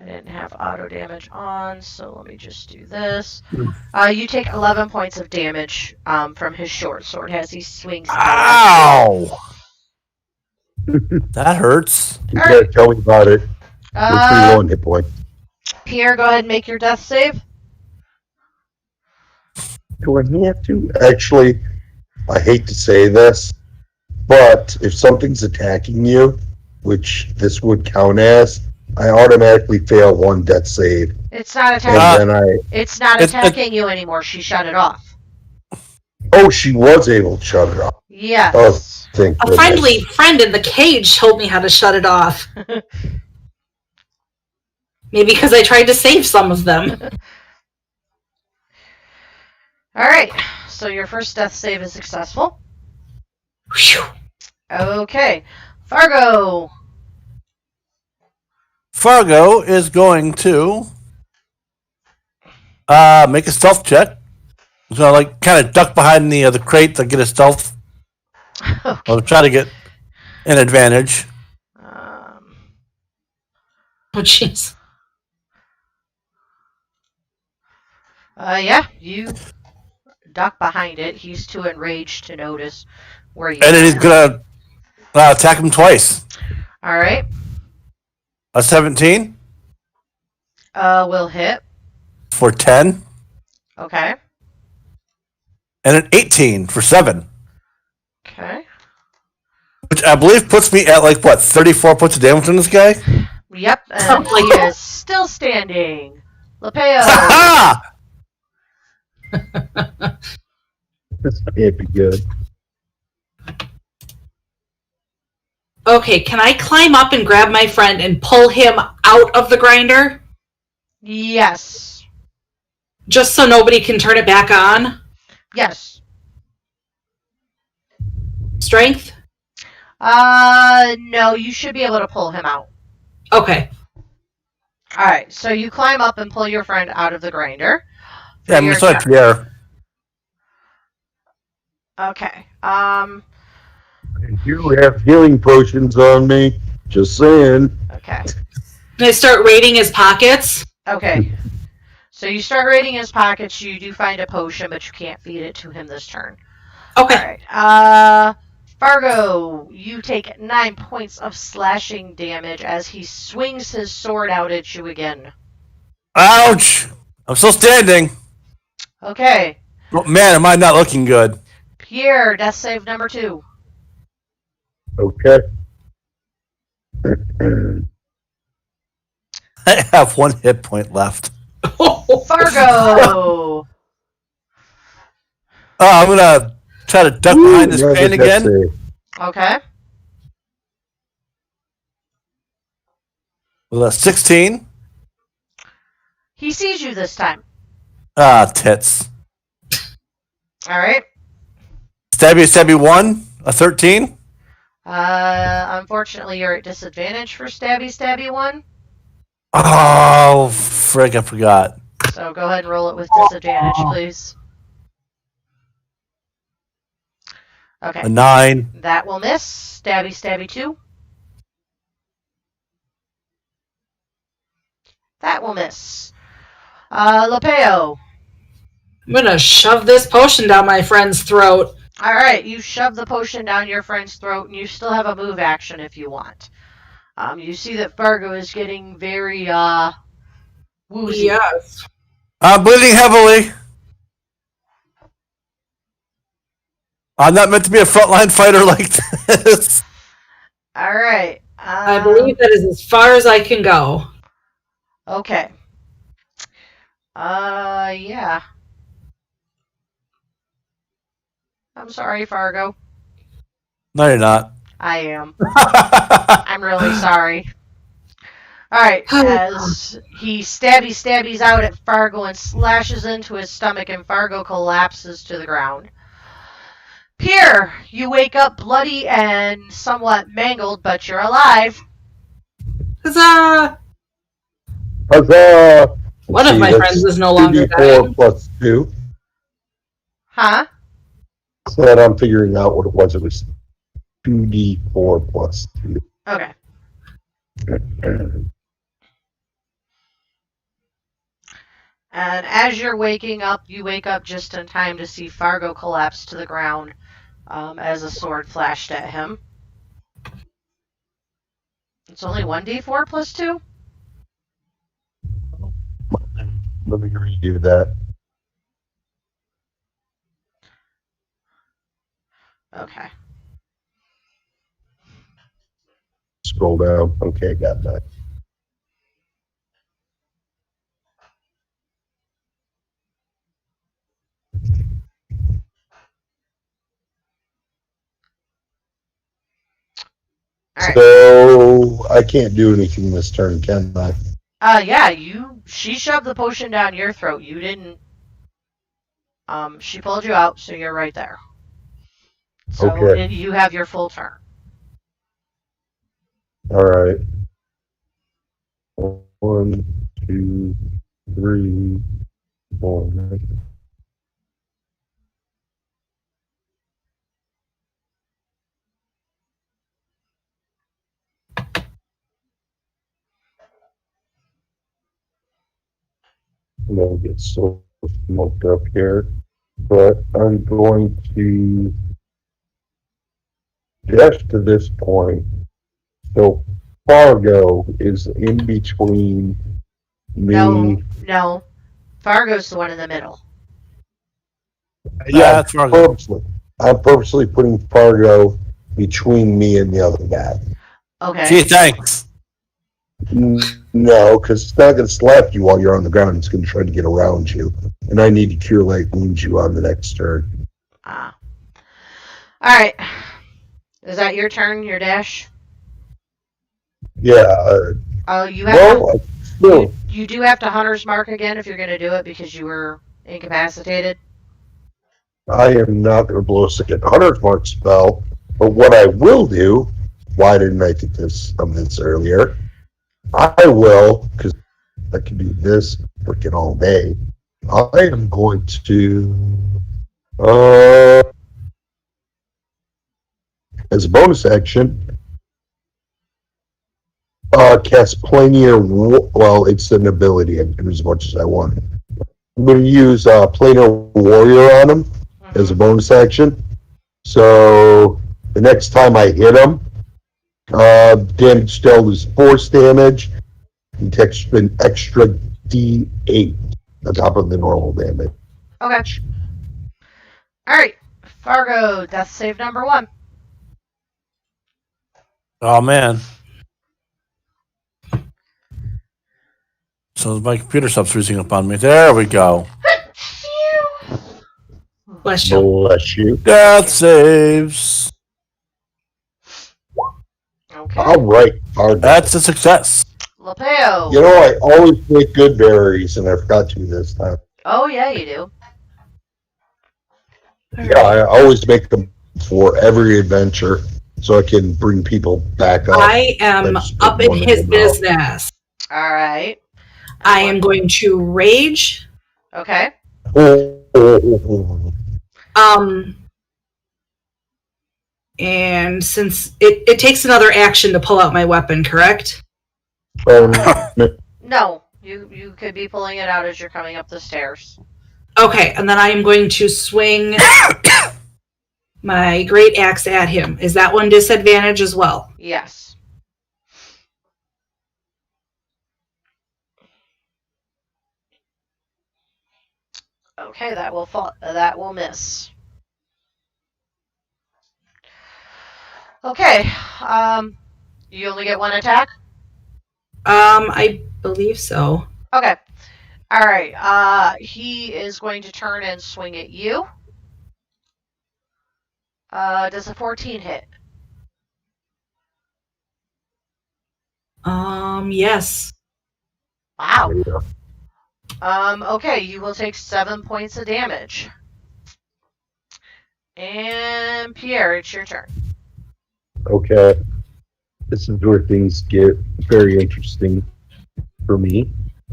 didn't have auto damage on, so let me just do this. You take 11 points of damage from his short sword as he swings. Ow! That hurts. You gotta tell me about it. We're pretty low on hit points. Pierre, go ahead and make your death save. Do I have to? Actually, I hate to say this, but if something's attacking you, which this would count as, I automatically fail one death save. It's not attacking. And then It's not attacking you anymore. She shut it off. Oh, she was able to shut it off. Yes. Oh, thank A goodness. friendly friend in the cage told me how to shut it off. Maybe because I tried to save some of them. All right. So your first death save is successful. Whew. Okay. Fargo. Fargo is going to make a stealth check. He's gonna like kind of duck behind the crate to get a stealth. Okay. Or try to get an advantage. Um, Oh, jeez. yeah, you duck behind it. He's too enraged to notice where you And then he's are. gonna attack him twice. All right. A 17 Will hit. for 10, Okay. and an 18 for 7. Okay. Which I believe puts me at like what 34 points of damage on this guy. Yep, and he is still standing. Lapeo. Ha This can't be good. Okay, can I climb up and grab my friend and pull him out of the grinder? Yes. Just so nobody can turn it back on? Yes. Strength? No, you should be able to pull him out. Okay. All right, so you climb up and pull your friend out of the grinder. Yeah, I'm sorry, Pierre. Okay. And here we have healing potions on me. Just saying. Okay. Can I start raiding his pockets? Okay. So you start raiding his pockets. You do find a potion, but you can't feed it to him this turn. Okay. All right. Fargo, you take 9 points of slashing damage as he swings his sword out at you again. Ouch! I'm still standing. Okay. Oh, man, am I not looking good? Pierre, death save number 2. Okay. I have 1 hit point left. Fargo. I'm gonna try to duck behind this crane again. Okay. With a 16. He sees you this time. Tits. All right. Stabby 1, a 13. Unfortunately, you're at disadvantage for stabby 1. Oh, frick, I forgot. So go ahead and roll it with disadvantage, please. Okay. A 9. That will miss. Stabby 2. That will miss. Lapeo. I'm gonna shove this potion down my friend's throat. All right, you shove the potion down your friend's throat, and you still have a move action if you want. You see that Fargo is getting very woozy. Yes. I'm bleeding heavily. I'm not meant to be a frontline fighter like this. All right. I believe that is as far as I can go. Okay. Yeah. I'm sorry, Fargo. No, you're not. I am. I'm really sorry. Alright, as he stabbies out at Fargo and slashes into his stomach, and Fargo collapses to the ground. Pierre, you wake up bloody and somewhat mangled, but you're alive. Huzzah! Huzzah! One of my friends is no longer 2d4 dying. plus 2. Huh? So that I'm figuring out what it was. It was 2d4 plus 2. Okay. And as you're waking up, you wake up just in time to see Fargo collapse to the ground as a sword flashed at him. It's only 1d4 plus 2? Let me redo that. Okay. Scroll down. Okay, got that. Alright. So I can't do anything this turn, can I? Yeah, she shoved the potion down your throat. You didn't. She pulled you out, so you're right there. So Okay. you have your full turn. All right. 1, 2, 3, 4. I'm gonna get so smoked up here, but I'm going to dash to this point. So Fargo is in between me. No. Fargo's the one in the middle. Yeah, That's Fargo. I'm purposely putting Fargo between me and the other guy. Okay. Gee, thanks. No, because it's not going to slap you while you're on the ground. It's going to try to get around you. And I need to cure light wounds you on the next turn. Ah. All right. Is that your turn? Your dash? Yeah. Oh, you have to. Well, still, You do have to hunter's mark again if you're going to do it because you were incapacitated. I am not going to blow a second Hunter's Mark spell. But what I will do, why didn't I think of this earlier? I will, because I can do this freaking all day. I am going to, as a bonus action, cast Planar. Well, it's an ability. I can do as much as I want. I'm going to use Planar Warrior on him as a bonus action. So the next time I hit him, damage dealt is force damage. He takes an extra D8 on top of the normal damage. Okay. All right. Fargo, death save number 1. Oh man. So my computer stops freezing up on me. There we go. Bless you. Bless you. Death saves. Okay. All right, Fargo. That's a success. Lapeo. You know, I always make good berries, and I forgot to this time. Oh, yeah, you do. Yeah, I always make them for every adventure, so I can bring people back up. I am Let's put up in one of his them out. business. All right. I am going to rage. Okay. And since it takes another action to pull out my weapon, correct? No, you could be pulling it out as you're coming up the stairs. Okay, and then I am going to swing my great axe at him. Is that one disadvantage as well? Yes. Okay, that will fall. That will miss. Okay. You only get 1 attack. I believe so. Okay. All right. He is going to turn and swing at you. Does a 14 hit? Yes. Wow. Okay, you will take 7 points of damage. And Pierre, it's your turn. Okay. This is where things get very interesting for me,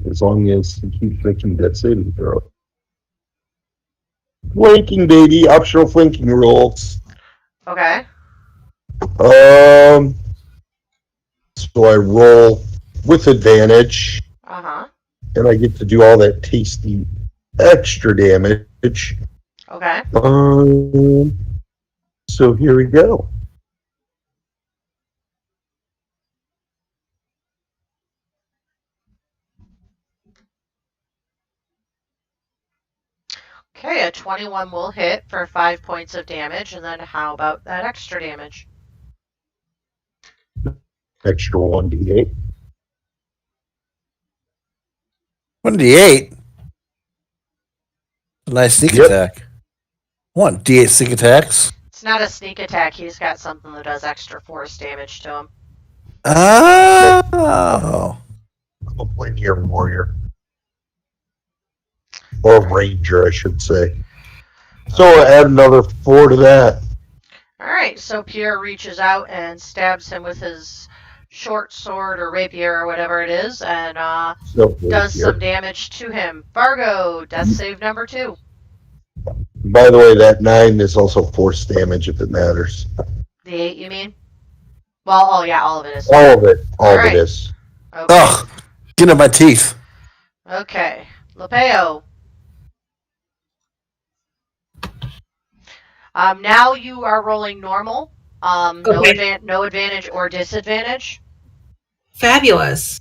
as long as he keeps making that saving throw. Flanking, baby. Optional flanking rolls. Okay. So I roll with advantage, Uh-huh. and I get to do all that tasty extra damage. Okay. So here we go. Okay, a 21 will hit for 5 points of damage, and then how about that extra damage? Extra 1d8. 1d8. A nice sneak attack. 1d8 sneak attacks. It's not a sneak attack, he's got something that does extra force damage to him. Oh. I'm a Planar Warrior. Or Ranger, I should say. So I add another 4 to that. Alright, so Pierre reaches out and stabs him with his short sword or rapier or whatever it is, and does some damage to him. Fargo, death save number 2. By the way, that 9 is also force damage if it matters. The 8, you mean? Well, oh yeah, all of it is. All of it. All of Alright. it is. Okay. Ugh, get in my teeth. Okay. Lepeo. Now you are rolling normal. Okay. No advantage or disadvantage. Fabulous.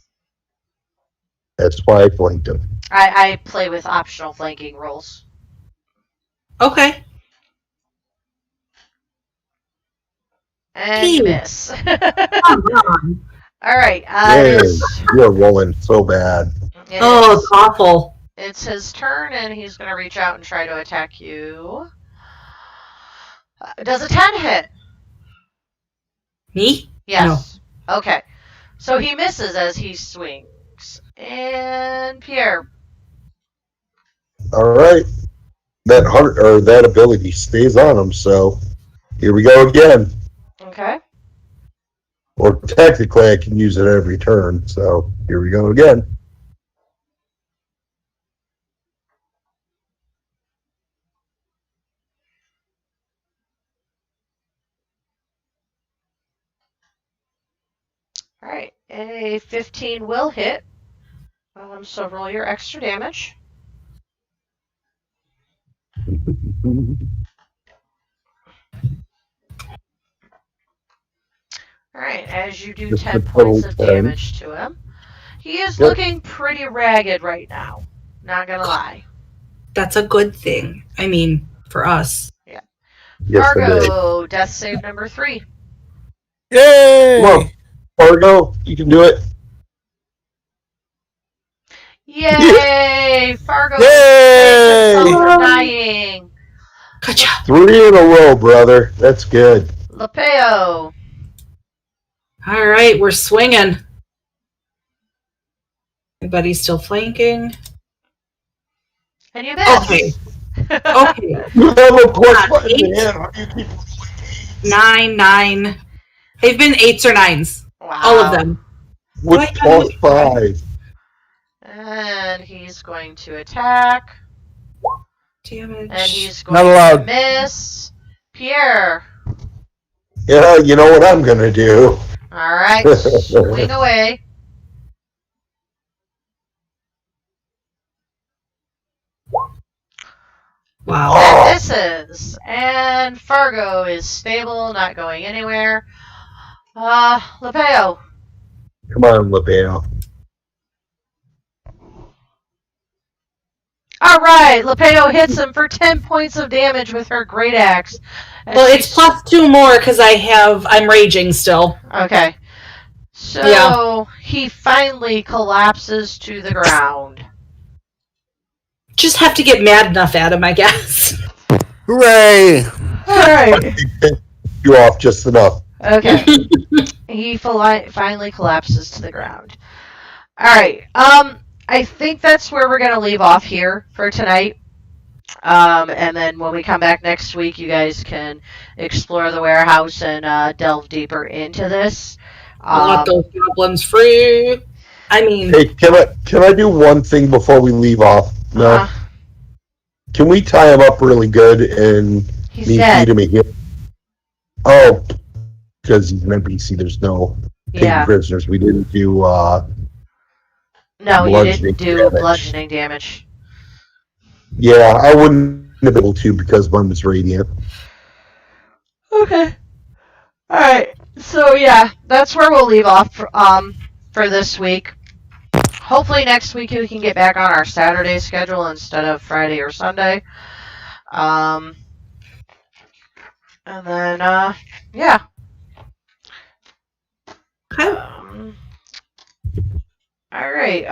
That's why I flanked him. I play with optional flanking rolls. Okay. And you miss. Come on. Alright, Yay, you're rolling so bad. It's awful. It's his turn, and he's going to reach out and try to attack you. Does a 10 hit? Me? Yes. No. Okay. So he misses as he swings. And Pierre. All right. That ability stays on him, so here we go again. Okay. Or technically, I can use it every turn, so here we go again. Alright, a 15 will hit. So roll your extra damage. Alright, as you do 10 points of damage to him. He is looking pretty ragged right now. Not gonna lie. That's a good thing. I mean, for us. Yeah. Yes, Fargo, death save number 3. Yay! Come on, Fargo, you can do it. Yay! Fargo Yay! saves himself from dying. Gotcha. 3 in a row, brother. That's good. Lepeo. All right, we're swinging. Everybody's still flanking. And you miss. Okay. Okay. You have a plus one in 8. hand. How do you keep 9. They've been 8s or 9s. Wow. All of them. with plus 5? And he's going to attack. Damage. And he's Not going allowed. to miss. Pierre. Yeah, you know what I'm gonna do. Alright, swing away. Wow. That misses. And Fargo is stable, not going anywhere. Lepeo. Come on, Lepeo. Alright, Lepeo hits him for 10 points of damage with her great axe. Well, it's plus 2 more because I'm raging still. Okay. So he finally collapses to the ground. Just have to get mad enough at him, I guess. Hooray! Alright. You off just enough. Okay. He finally collapses to the ground. Alright. I think that's where we're going to leave off here for tonight. And then when we come back next week, you guys can explore the warehouse and delve deeper into this. Let those goblins free. I mean, Hey, can I do one thing before we leave off? No. Can we tie him up really good and He's feed dead. him a hit? Oh, because he's an NPC. There's no taking prisoners. We didn't do. No, you didn't do damage. bludgeoning damage. Yeah, I wouldn't have been able to because one was radiant. Okay. Alright. So yeah, that's where we'll leave off for this week. Hopefully next week we can get back on our Saturday schedule instead of Friday or Sunday. And then yeah. Alright.